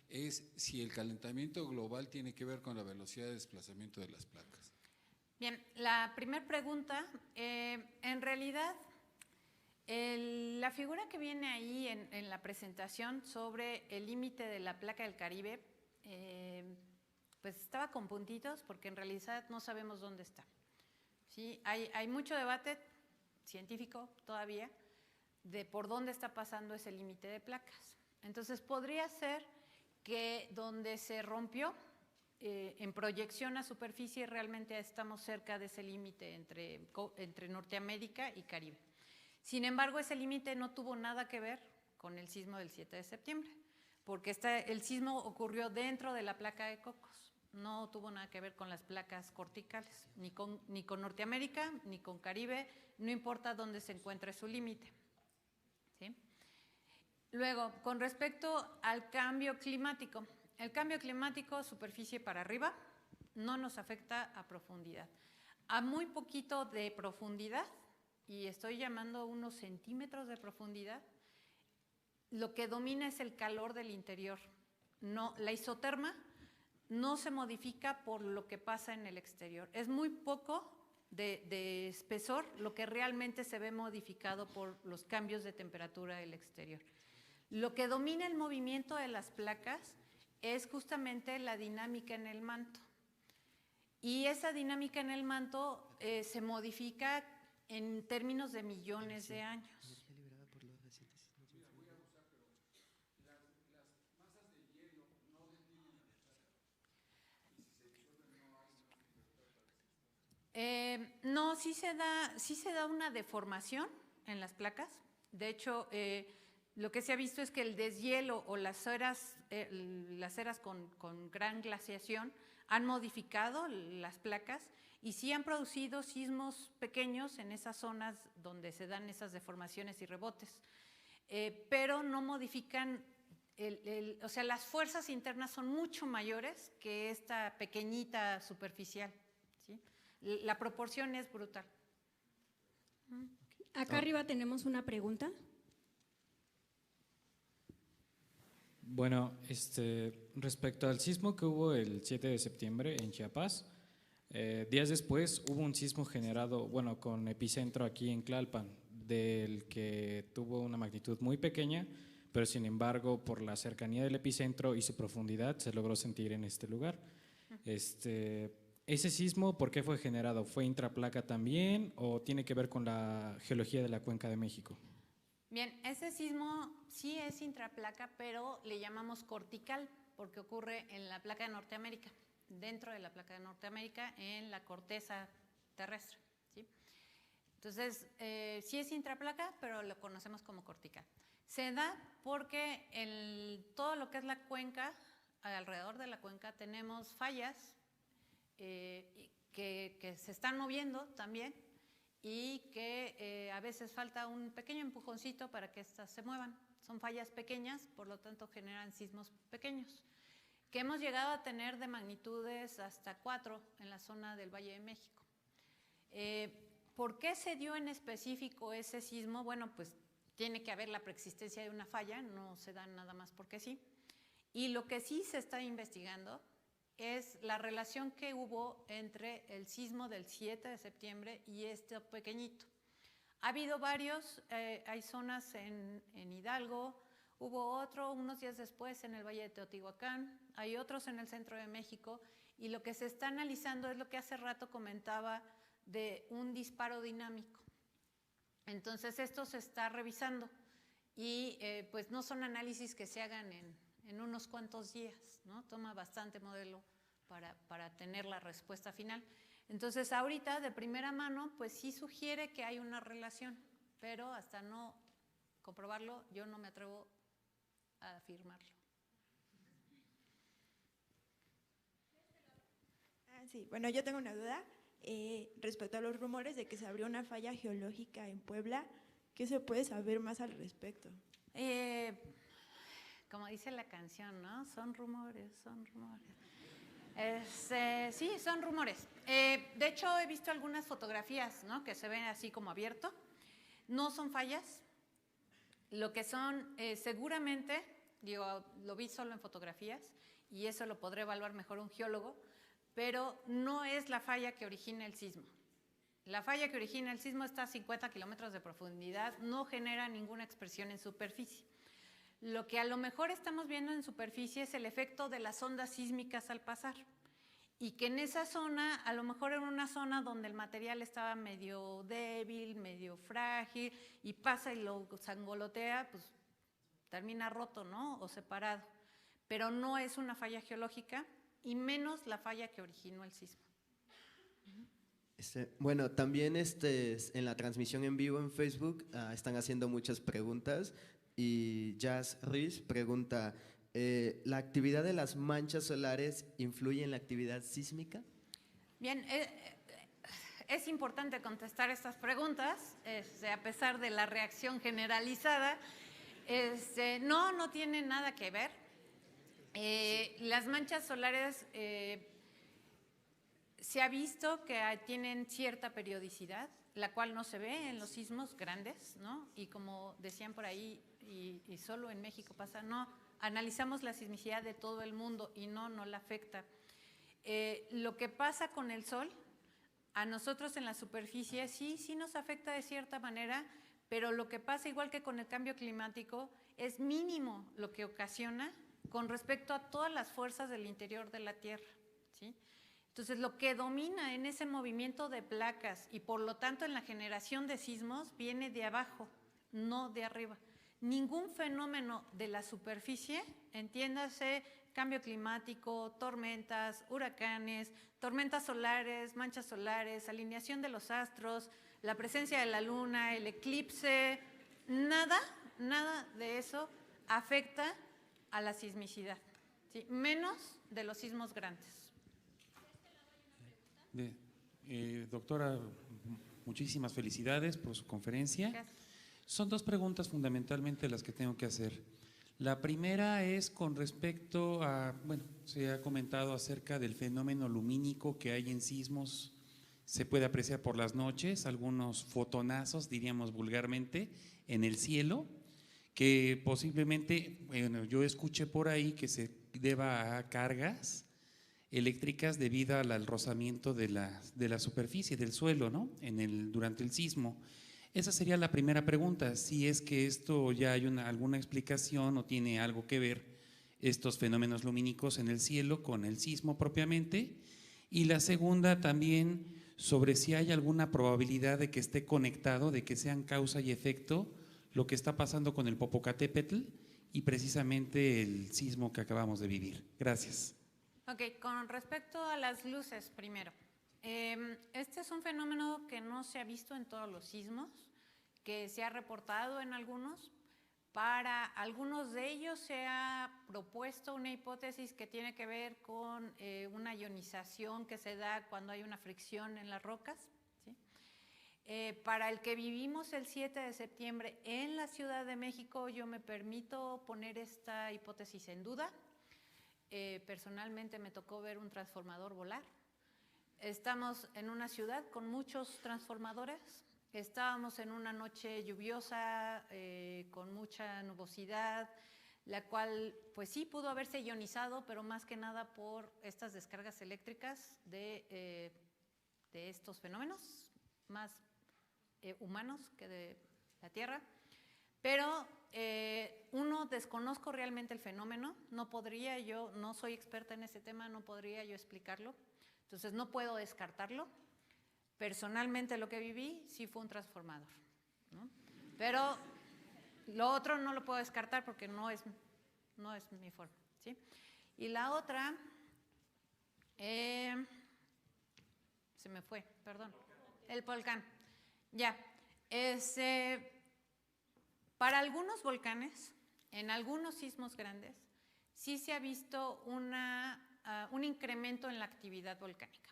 es si el calentamiento global tiene que ver con la velocidad de desplazamiento de las placas.
Bien, la primera pregunta, en realidad, la figura que viene ahí en la presentación sobre el límite de la placa del Caribe, pues estaba con puntitos porque en realidad no sabemos dónde está. ¿Sí? Hay mucho debate científico todavía de por dónde está pasando ese límite de placas. Entonces, podría ser que donde se rompió, en proyección a superficie, realmente estamos cerca de ese límite entre Norteamérica y Caribe. Sin embargo, ese límite no tuvo nada que ver con el sismo del 7 de septiembre, porque el sismo ocurrió dentro de la placa de Cocos. No tuvo nada que ver con las placas corticales, ni con Norteamérica, ni con Caribe, no importa dónde se encuentre su límite. ¿Sí? Luego, con respecto al cambio climático, el cambio climático, superficie para arriba, no nos afecta a profundidad. A muy poquito de profundidad, y estoy llamando unos centímetros de profundidad, lo que domina es el calor del interior. No, la isoterma no se modifica por lo que pasa en el exterior. Es muy poco de espesor lo que realmente se ve modificado por los cambios de temperatura del exterior. Lo que domina el movimiento de las placas es justamente la dinámica en el manto. Y esa dinámica en el manto se modifica en términos de millones de años. No, sí se da una deformación en las placas. De hecho, lo que se ha visto es que el deshielo o las eras con gran glaciación han modificado las placas y sí han producido sismos pequeños en esas zonas donde se dan esas deformaciones y rebotes, pero no modifican, o sea, las fuerzas internas son mucho mayores que esta pequeñita superficial, ¿sí? La proporción es brutal.
Acá arriba tenemos una pregunta.
Bueno, respecto al sismo que hubo el 7 de septiembre en Chiapas, días después hubo un sismo generado, bueno, con epicentro aquí en Tlalpan, del que tuvo una magnitud muy pequeña, pero sin embargo, por la cercanía del epicentro y su profundidad, se logró sentir en este lugar. ¿Ese sismo por qué fue generado? ¿Fue intraplaca también o tiene que ver con la geología de la Cuenca de México?
Bien, ese sismo sí es intraplaca, pero le llamamos cortical porque ocurre en la placa de Norteamérica, dentro de la placa de Norteamérica, en la corteza terrestre, ¿sí? Entonces, sí es intraplaca, pero lo conocemos como cortical. Se da porque en todo lo que es la cuenca, alrededor de la cuenca, tenemos fallas que se están moviendo también y que a veces falta un pequeño empujoncito para que estas se muevan. Son fallas pequeñas, por lo tanto generan sismos pequeños, que hemos llegado a tener de magnitudes hasta 4 en la zona del Valle de México. ¿Por qué se dio en específico ese sismo? Bueno, pues tiene que haber la preexistencia de una falla, no se da nada más porque sí. Y lo que sí se está investigando es la relación que hubo entre el sismo del 7 de septiembre y este pequeñito. Ha habido varios, hay zonas en Hidalgo, hubo otro unos días después en el Valle de Teotihuacán, hay otros en el centro de México, y lo que se está analizando es lo que hace rato comentaba de un disparo dinámico. Entonces esto se está revisando y pues no son análisis que se hagan en unos cuantos días, ¿no? Toma bastante modelo para tener la respuesta final. Entonces ahorita de primera mano pues sí sugiere que hay una relación, pero hasta no comprobarlo yo no me atrevo a afirmarlo.
Sí, bueno, yo tengo una duda respecto a los rumores de que se abrió una falla geológica en Puebla. ¿Qué se puede saber más al respecto?
Como dice la canción, ¿no? Son rumores, son rumores. Sí, son rumores. De hecho, he visto algunas fotografías, ¿no? Que se ven así como abierto. No son fallas. Lo que son, seguramente, digo, lo vi solo en fotografías y eso lo podrá evaluar mejor un geólogo, pero no es la falla que origina el sismo. La falla que origina el sismo está a 50 kilómetros de profundidad, no genera ninguna expresión en superficie. Lo que a lo mejor estamos viendo en superficie es el efecto de las ondas sísmicas al pasar. Y que en esa zona, a lo mejor en una zona donde el material estaba medio débil, medio frágil, y pasa y lo sangolotea, pues termina roto, ¿no? O separado. Pero no es una falla geológica, y menos la falla que originó el sismo.
Bueno, también en la transmisión en vivo en Facebook están haciendo muchas preguntas y Jazz Ruiz pregunta, ¿la actividad de las manchas solares influye en la actividad sísmica?
Bien, es importante contestar estas preguntas, a pesar de la reacción generalizada. No tiene nada que ver. Las manchas solares se ha visto que tienen cierta periodicidad, la cual no se ve en los sismos grandes, ¿no? Y como decían por ahí, y solo en México pasa, no, analizamos la sismicidad de todo el mundo y no la afecta. Lo que pasa con el sol, a nosotros en la superficie sí nos afecta de cierta manera, pero lo que pasa, igual que con el cambio climático, es mínimo lo que ocasiona con respecto a todas las fuerzas del interior de la Tierra, ¿sí? Entonces, lo que domina en ese movimiento de placas y por lo tanto en la generación de sismos viene de abajo, no de arriba. Ningún fenómeno de la superficie, entiéndase cambio climático, tormentas, huracanes, tormentas solares, manchas solares, alineación de los astros, la presencia de la luna, el eclipse, nada de eso afecta a la sismicidad, ¿sí? Menos de los sismos grandes.
Doctora, muchísimas felicidades por su conferencia.
Gracias.
Son dos preguntas fundamentalmente las que tengo que hacer. La primera es con respecto a, bueno, se ha comentado acerca del fenómeno lumínico que hay en sismos, se puede apreciar por las noches, algunos fotonazos, diríamos vulgarmente, en el cielo, que posiblemente, bueno, yo escuché por ahí que se deba a cargas eléctricas debido al rozamiento de la superficie del suelo, ¿no? Durante el sismo. Esa sería la primera pregunta, si es que esto ya hay alguna explicación o tiene algo que ver estos fenómenos lumínicos en el cielo con el sismo propiamente. Y la segunda también sobre si hay alguna probabilidad de que esté conectado, de que sean causa y efecto lo que está pasando con el Popocatépetl y precisamente el sismo que acabamos de vivir. Gracias.
Ok, con respecto a las luces primero. Este es un fenómeno que no se ha visto en todos los sismos, que se ha reportado en algunos. Para algunos de ellos se ha propuesto una hipótesis que tiene que ver con una ionización que se da cuando hay una fricción en las rocas, ¿sí? Para el que vivimos el 7 de septiembre en la Ciudad de México, yo me permito poner esta hipótesis en duda. Personalmente me tocó ver un transformador volar. Estamos en una ciudad con muchos transformadores. Estábamos en una noche lluviosa, con mucha nubosidad, la cual pues sí pudo haberse ionizado, pero más que nada por estas descargas eléctricas de estos fenómenos, más humanos que de la Tierra. Pero desconozco realmente el fenómeno, no soy experta en ese tema, no podría yo explicarlo, entonces no puedo descartarlo. Personalmente lo que viví sí fue un transformador, ¿no? Pero lo otro no lo puedo descartar porque no es mi forma, ¿sí? Y la otra, se me fue, perdón, el volcán. Ya, para algunos volcanes, en algunos sismos grandes, sí se ha visto un incremento en la actividad volcánica.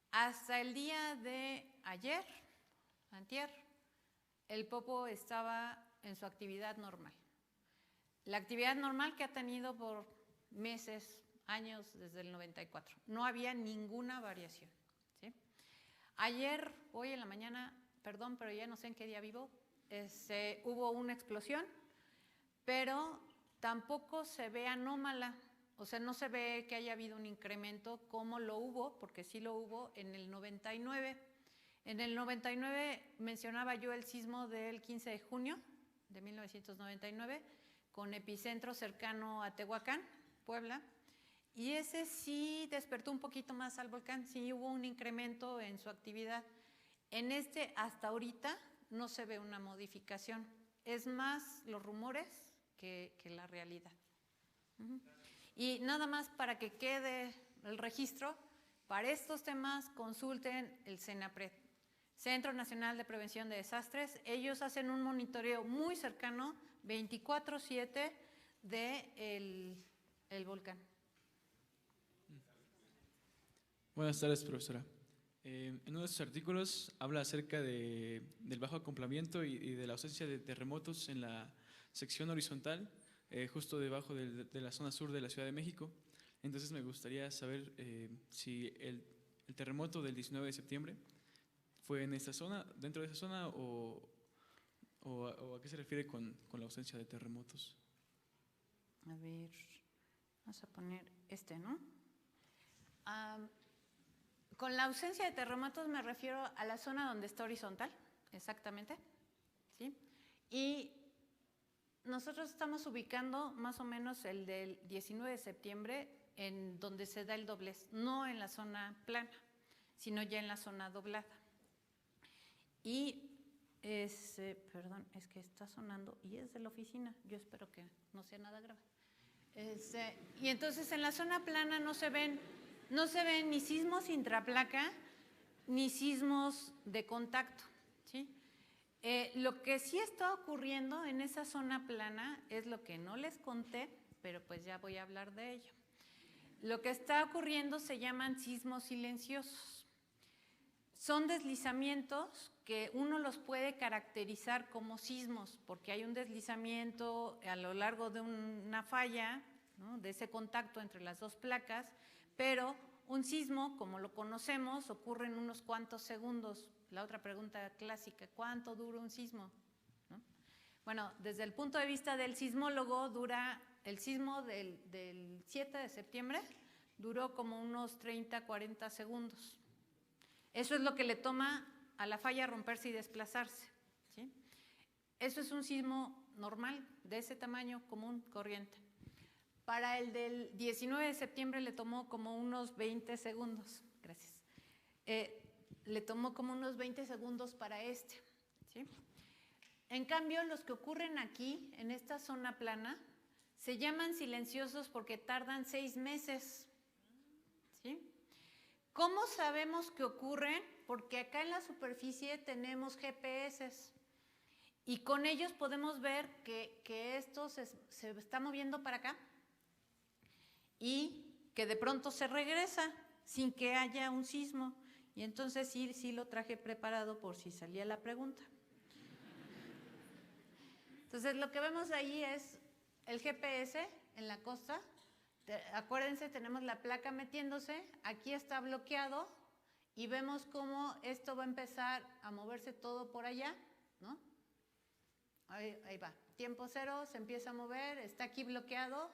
Hasta el día de antier, el Popo estaba en su actividad normal. La actividad normal que ha tenido por meses, años, desde el 94. No había ninguna variación, ¿sí? Ayer, hoy en la mañana, perdón, pero ya no sé en qué día vivo, hubo una explosión, pero tampoco se ve anómala o sea, no se ve que haya habido un incremento como lo hubo, porque sí lo hubo en el 99. En el 99 mencionaba yo el sismo del 15 de junio de 1999, con epicentro cercano a Tehuacán, Puebla, y ese sí despertó un poquito más al volcán, sí hubo un incremento en su actividad. En este, hasta ahorita, no se ve una modificación, es más los rumores que la realidad. Y nada más para que quede el registro, para estos temas consulten el CENAPRED, Centro Nacional de Prevención de Desastres. Ellos hacen un monitoreo muy cercano, 24/7, del volcán.
Buenas tardes, profesora. En uno de sus artículos habla acerca del bajo acoplamiento y de la ausencia de terremotos en la sección horizontal, justo debajo de la zona sur de la Ciudad de México. Entonces me gustaría saber si el terremoto del 19 de septiembre fue en esta zona, dentro de esa zona, o a qué se refiere con la ausencia de terremotos.
A ver, vamos a poner ¿no? Con la ausencia de terremotos me refiero a la zona donde está horizontal, exactamente, ¿sí? Y nosotros estamos ubicando más o menos el del 19 de septiembre en donde se da el doblez, no en la zona plana, sino ya en la zona doblada. Y perdón, es que está sonando y es de la oficina, yo espero que no sea nada grave. Y entonces en la zona plana no se ven ni sismos intraplaca ni sismos de contacto, ¿sí? Lo que sí está ocurriendo en esa zona plana es lo que no les conté, pero pues ya voy a hablar de ello. Lo que está ocurriendo se llaman sismos silenciosos. Son deslizamientos que uno los puede caracterizar como sismos, porque hay un deslizamiento a lo largo de una falla, ¿no?, de ese contacto entre las dos placas, pero un sismo, como lo conocemos, ocurre en unos cuantos segundos. La otra pregunta clásica, ¿cuánto dura un sismo? ¿No? Bueno, desde el punto de vista del sismólogo, dura el sismo del 7 de septiembre, duró como unos 30, 40 segundos. Eso es lo que le toma a la falla romperse y desplazarse, ¿sí? Eso es un sismo normal, de ese tamaño, común, corriente. Para el del 19 de septiembre le tomó como unos 20 segundos. Gracias. Le tomó como unos 20 segundos para ¿sí? En cambio, los que ocurren aquí, en esta zona plana, se llaman silenciosos porque tardan 6 meses, ¿sí? ¿Cómo sabemos que ocurren? Porque acá en la superficie tenemos GPS y con ellos podemos ver que esto se está moviendo para acá y que de pronto se regresa sin que haya un sismo. Y entonces sí lo traje preparado por si salía la pregunta. Entonces lo que vemos ahí es el GPS en la costa. Acuérdense, tenemos la placa metiéndose, aquí está bloqueado y vemos cómo esto va a empezar a moverse todo por allá, ¿no? Ahí va, tiempo cero, se empieza a mover, está aquí bloqueado,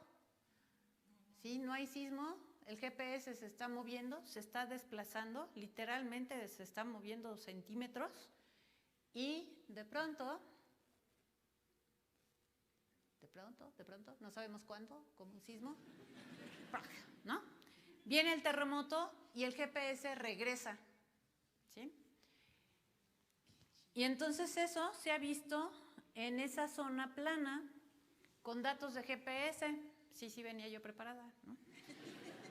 ¿sí? No hay sismo, el GPS se está moviendo, se está desplazando, literalmente se está moviendo centímetros y de pronto, no sabemos cuándo, como un sismo, ¿no? Viene el terremoto y el GPS regresa, ¿sí? Y entonces eso se ha visto en esa zona plana con datos de GPS. Sí, venía yo preparada, ¿no?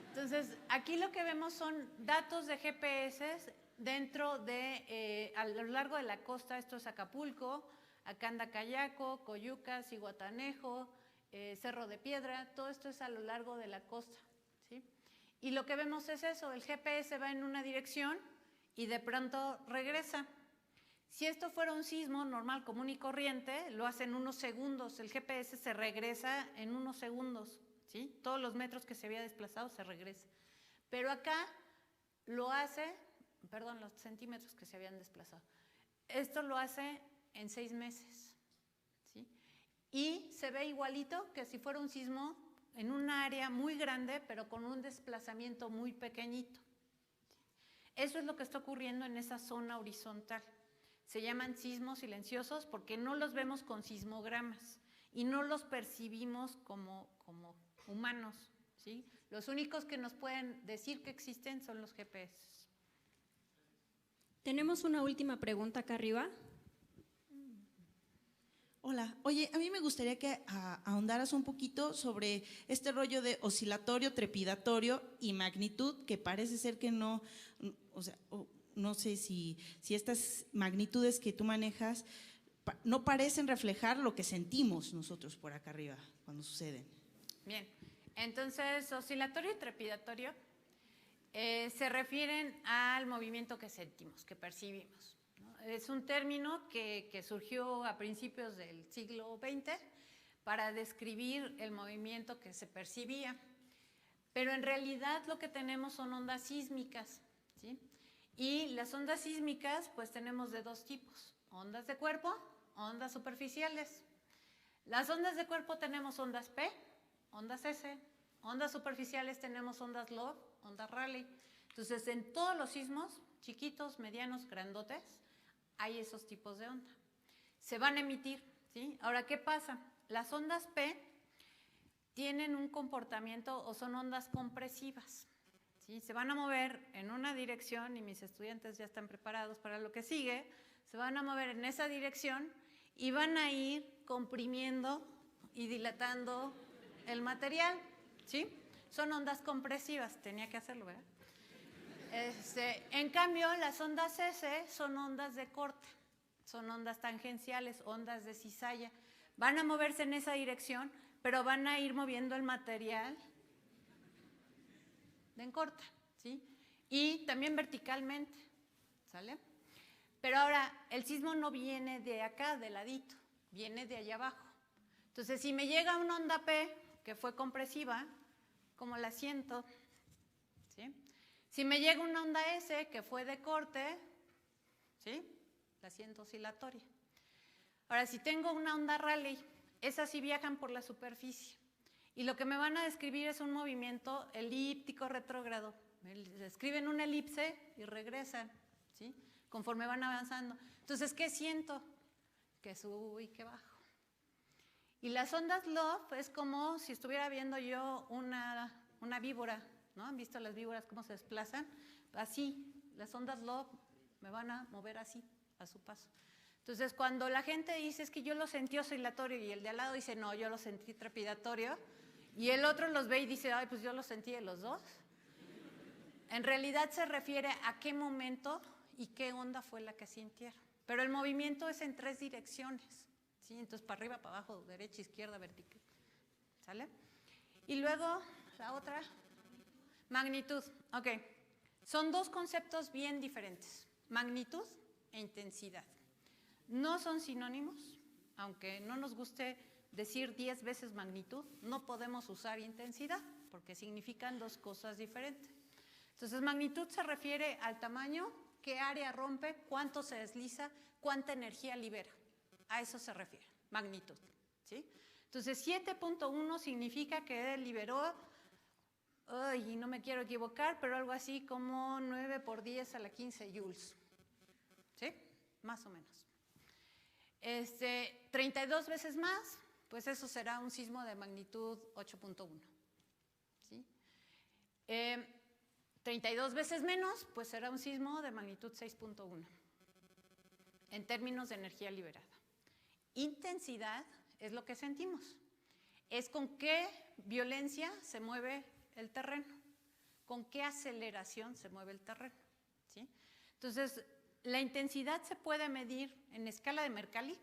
Entonces, aquí lo que vemos son datos de GPS dentro de, a lo largo de la costa. Esto es Acapulco, Acandacayaco, Coyuca, Zihuatanejo, Cerro de Piedra, todo esto es a lo largo de la costa, ¿sí? Y lo que vemos es eso, el GPS va en una dirección y de pronto regresa. Si esto fuera un sismo normal, común y corriente, lo hace en unos segundos, el GPS se regresa en unos segundos, ¿sí? Todos los metros que se había desplazado se regresa. Pero acá lo hace, perdón, los centímetros que se habían desplazado. Esto lo hace en 6 meses, ¿sí? Y se ve igualito que si fuera un sismo en un área muy grande, pero con un desplazamiento muy pequeñito. Eso es lo que está ocurriendo en esa zona horizontal. Se llaman sismos silenciosos porque no los vemos con sismogramas y no los percibimos como humanos, ¿sí? Los únicos que nos pueden decir que existen son los GPS.
Tenemos una última pregunta acá arriba.
Hola, oye, a mí me gustaría que ahondaras un poquito sobre este rollo de oscilatorio, trepidatorio y magnitud, que parece ser que no, o sea, no sé si estas magnitudes que tú manejas no parecen reflejar lo que sentimos nosotros por acá arriba cuando suceden.
Bien, entonces oscilatorio y trepidatorio se refieren al movimiento que sentimos, que percibimos. Es un término que surgió a principios del siglo XX para describir el movimiento que se percibía, pero en realidad lo que tenemos son ondas sísmicas, ¿sí? Y las ondas sísmicas pues tenemos de dos tipos, ondas de cuerpo, ondas superficiales. Las ondas de cuerpo tenemos ondas P, ondas S, ondas superficiales tenemos ondas Love, ondas Rayleigh. Entonces en todos los sismos, chiquitos, medianos, grandotes, hay esos tipos de onda. Se van a emitir, ¿sí? Ahora, ¿qué pasa? Las ondas P tienen un comportamiento o son ondas compresivas, ¿sí? Se van a mover en una dirección y mis estudiantes ya están preparados para lo que sigue. Se van a mover en esa dirección y van a ir comprimiendo y dilatando el material, ¿sí? Son ondas compresivas, tenía que hacerlo, ¿verdad? En cambio, las ondas S son ondas de corte, son ondas tangenciales, ondas de cizalla. Van a moverse en esa dirección, pero van a ir moviendo el material en corta, ¿sí? Y también verticalmente, ¿sale? Pero ahora, el sismo no viene de acá, de ladito, viene de allá abajo. Entonces, si me llega una onda P, que fue compresiva, ¿cómo la siento? ¿Sí? Si me llega una onda S, que fue de corte, ¿sí? La siento oscilatoria. Ahora, si tengo una onda Rayleigh, esas sí viajan por la superficie. Y lo que me van a describir es un movimiento elíptico retrógrado. Describen una elipse y regresan, ¿sí? Conforme van avanzando. Entonces, ¿qué siento? Que subo y que bajo. Y las ondas Love es como si estuviera viendo yo una víbora, ¿no? ¿Han visto las víboras cómo se desplazan? Así, las ondas Love me van a mover así, a su paso. Entonces, cuando la gente dice, es que yo lo sentí oscilatorio, y el de al lado dice, no, yo lo sentí trepidatorio, y el otro los ve y dice, ay, pues yo lo sentí de los dos, en realidad se refiere a qué momento y qué onda fue la que sintieron. Pero el movimiento es en tres direcciones, ¿sí? Entonces, para arriba, para abajo, derecha, izquierda, vertical, ¿sale? Y luego, la otra... Magnitud, ok. Son dos conceptos bien diferentes, magnitud e intensidad. No son sinónimos, aunque no nos guste decir 10 veces magnitud, no podemos usar intensidad, porque significan dos cosas diferentes. Entonces, magnitud se refiere al tamaño, qué área rompe, cuánto se desliza, cuánta energía libera. A eso se refiere, magnitud, ¿sí? Entonces, 7.1 significa que liberó... y no me quiero equivocar, pero algo así como 9 por 10 a la 15 joules, ¿sí? Más o menos. 32 veces más, pues eso será un sismo de magnitud 8.1, ¿sí? 32 veces menos, pues será un sismo de magnitud 6.1, en términos de energía liberada. Intensidad es lo que sentimos, es con qué violencia se mueve el terreno, con qué aceleración se mueve el terreno, ¿sí? Entonces, la intensidad se puede medir en escala de Mercalli,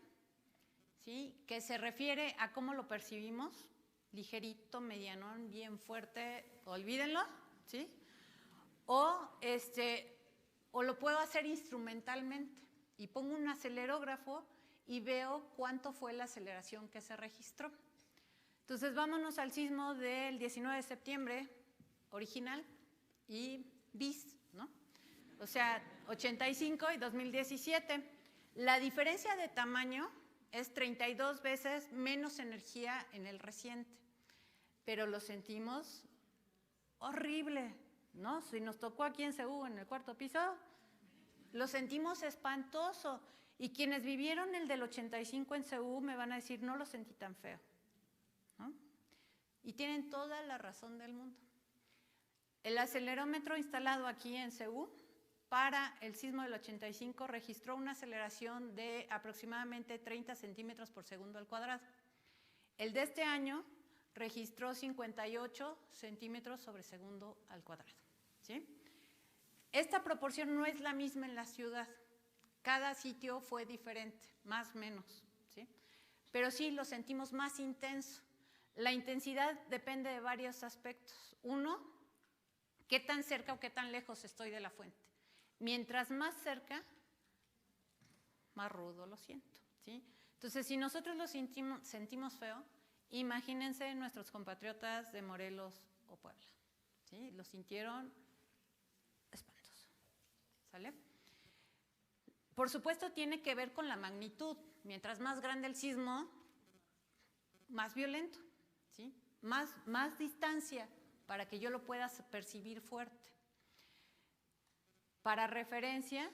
¿sí? Que se refiere a cómo lo percibimos, ligerito, medianón, bien fuerte, olvídenlo, ¿sí? O lo puedo hacer instrumentalmente y pongo un acelerógrafo y veo cuánto fue la aceleración que se registró. Entonces, vámonos al sismo del 19 de septiembre, original, y bis, ¿no? O sea, 85 y 2017. La diferencia de tamaño es 32 veces menos energía en el reciente. pero lo sentimos horrible, ¿no? Si nos tocó aquí en Seúl, en el 4º piso, lo sentimos espantoso. Y quienes vivieron el del 85 en Seúl me van a decir, no lo sentí tan feo, ¿no? Y tienen toda la razón del mundo. El acelerómetro instalado aquí en Seúl para el sismo del 85 registró una aceleración de aproximadamente 30 centímetros por segundo al cuadrado. El de este año registró 58 centímetros sobre segundo al cuadrado, ¿sí? Esta proporción no es la misma en la ciudad. Cada sitio fue diferente, más o menos, ¿sí? Pero sí lo sentimos más intenso. La intensidad depende de varios aspectos. Uno, qué tan cerca o qué tan lejos estoy de la fuente. Mientras más cerca, más rudo lo siento, ¿sí? Entonces, si nosotros lo sentimos feo, imagínense nuestros compatriotas de Morelos o Puebla, ¿sí? Lo sintieron espantoso, ¿sale? Por supuesto, tiene que ver con la magnitud. Mientras más grande el sismo, más violento, ¿sí? Más distancia para que yo lo pueda percibir fuerte. Para referencia,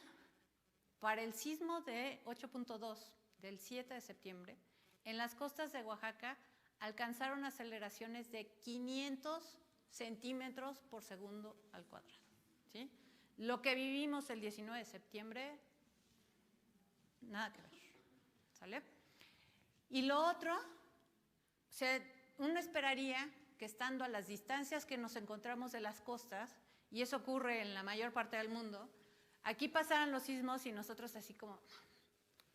para el sismo de 8.2 del 7 de septiembre, en las costas de Oaxaca alcanzaron aceleraciones de 500 centímetros por segundo al cuadrado, ¿sí? Lo que vivimos el 19 de septiembre, nada que ver, ¿sale? Y lo otro, uno esperaría que estando a las distancias que nos encontramos de las costas, y eso ocurre en la mayor parte del mundo, aquí pasaran los sismos y nosotros así como,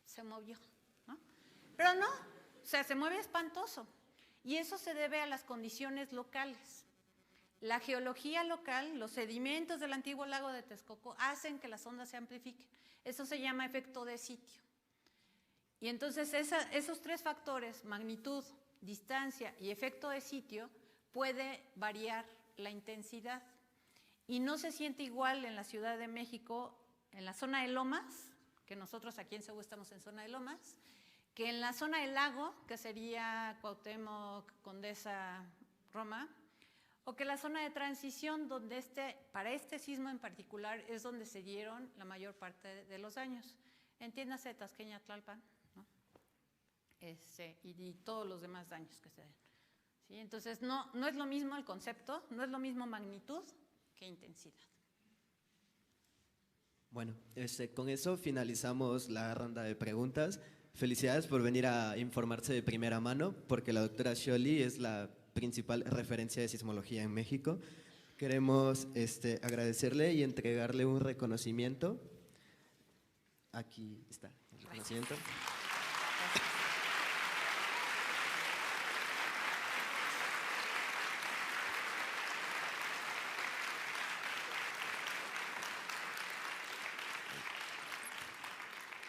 se movió, ¿no? Pero no, o sea, se mueve espantoso. Y eso se debe a las condiciones locales. La geología local, los sedimentos del antiguo lago de Texcoco hacen que las ondas se amplifiquen. Eso se llama efecto de sitio. Y entonces esos tres factores, magnitud, distancia y efecto de sitio, puede variar la intensidad. Y no se siente igual en la Ciudad de México, en la zona de Lomas, que nosotros aquí en Seúl estamos en zona de Lomas, que en la zona del lago, que sería Cuauhtémoc, Condesa, Roma, o que la zona de transición, donde para este sismo en particular es donde se dieron la mayor parte de los daños. Entiéndase Tasqueña, Tlalpan, ¿no? Y todos los demás daños que se den, ¿sí? Entonces, no es lo mismo el concepto, no es lo mismo magnitud que intensidad.
Bueno, con eso finalizamos la ronda de preguntas. Felicidades por venir a informarse de primera mano, porque la doctora Scioli es la principal referencia de sismología en México. Queremos agradecerle y entregarle un reconocimiento. Aquí está el reconocimiento.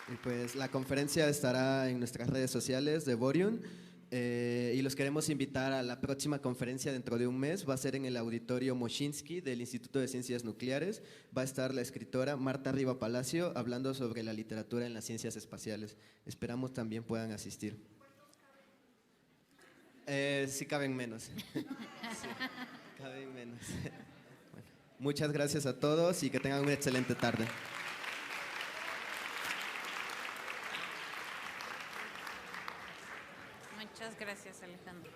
Y pues la conferencia estará en nuestras redes sociales de Borium y los queremos invitar a la próxima conferencia dentro de un mes. Va a ser en el auditorio Moschinsky del Instituto de Ciencias Nucleares. Va a estar la escritora Marta Riva Palacio hablando sobre la literatura en las ciencias espaciales. Esperamos también puedan asistir. Sí caben menos. Sí, caben menos. Bueno, muchas gracias a todos y que tengan una excelente tarde.
Muchas gracias, Alejandro.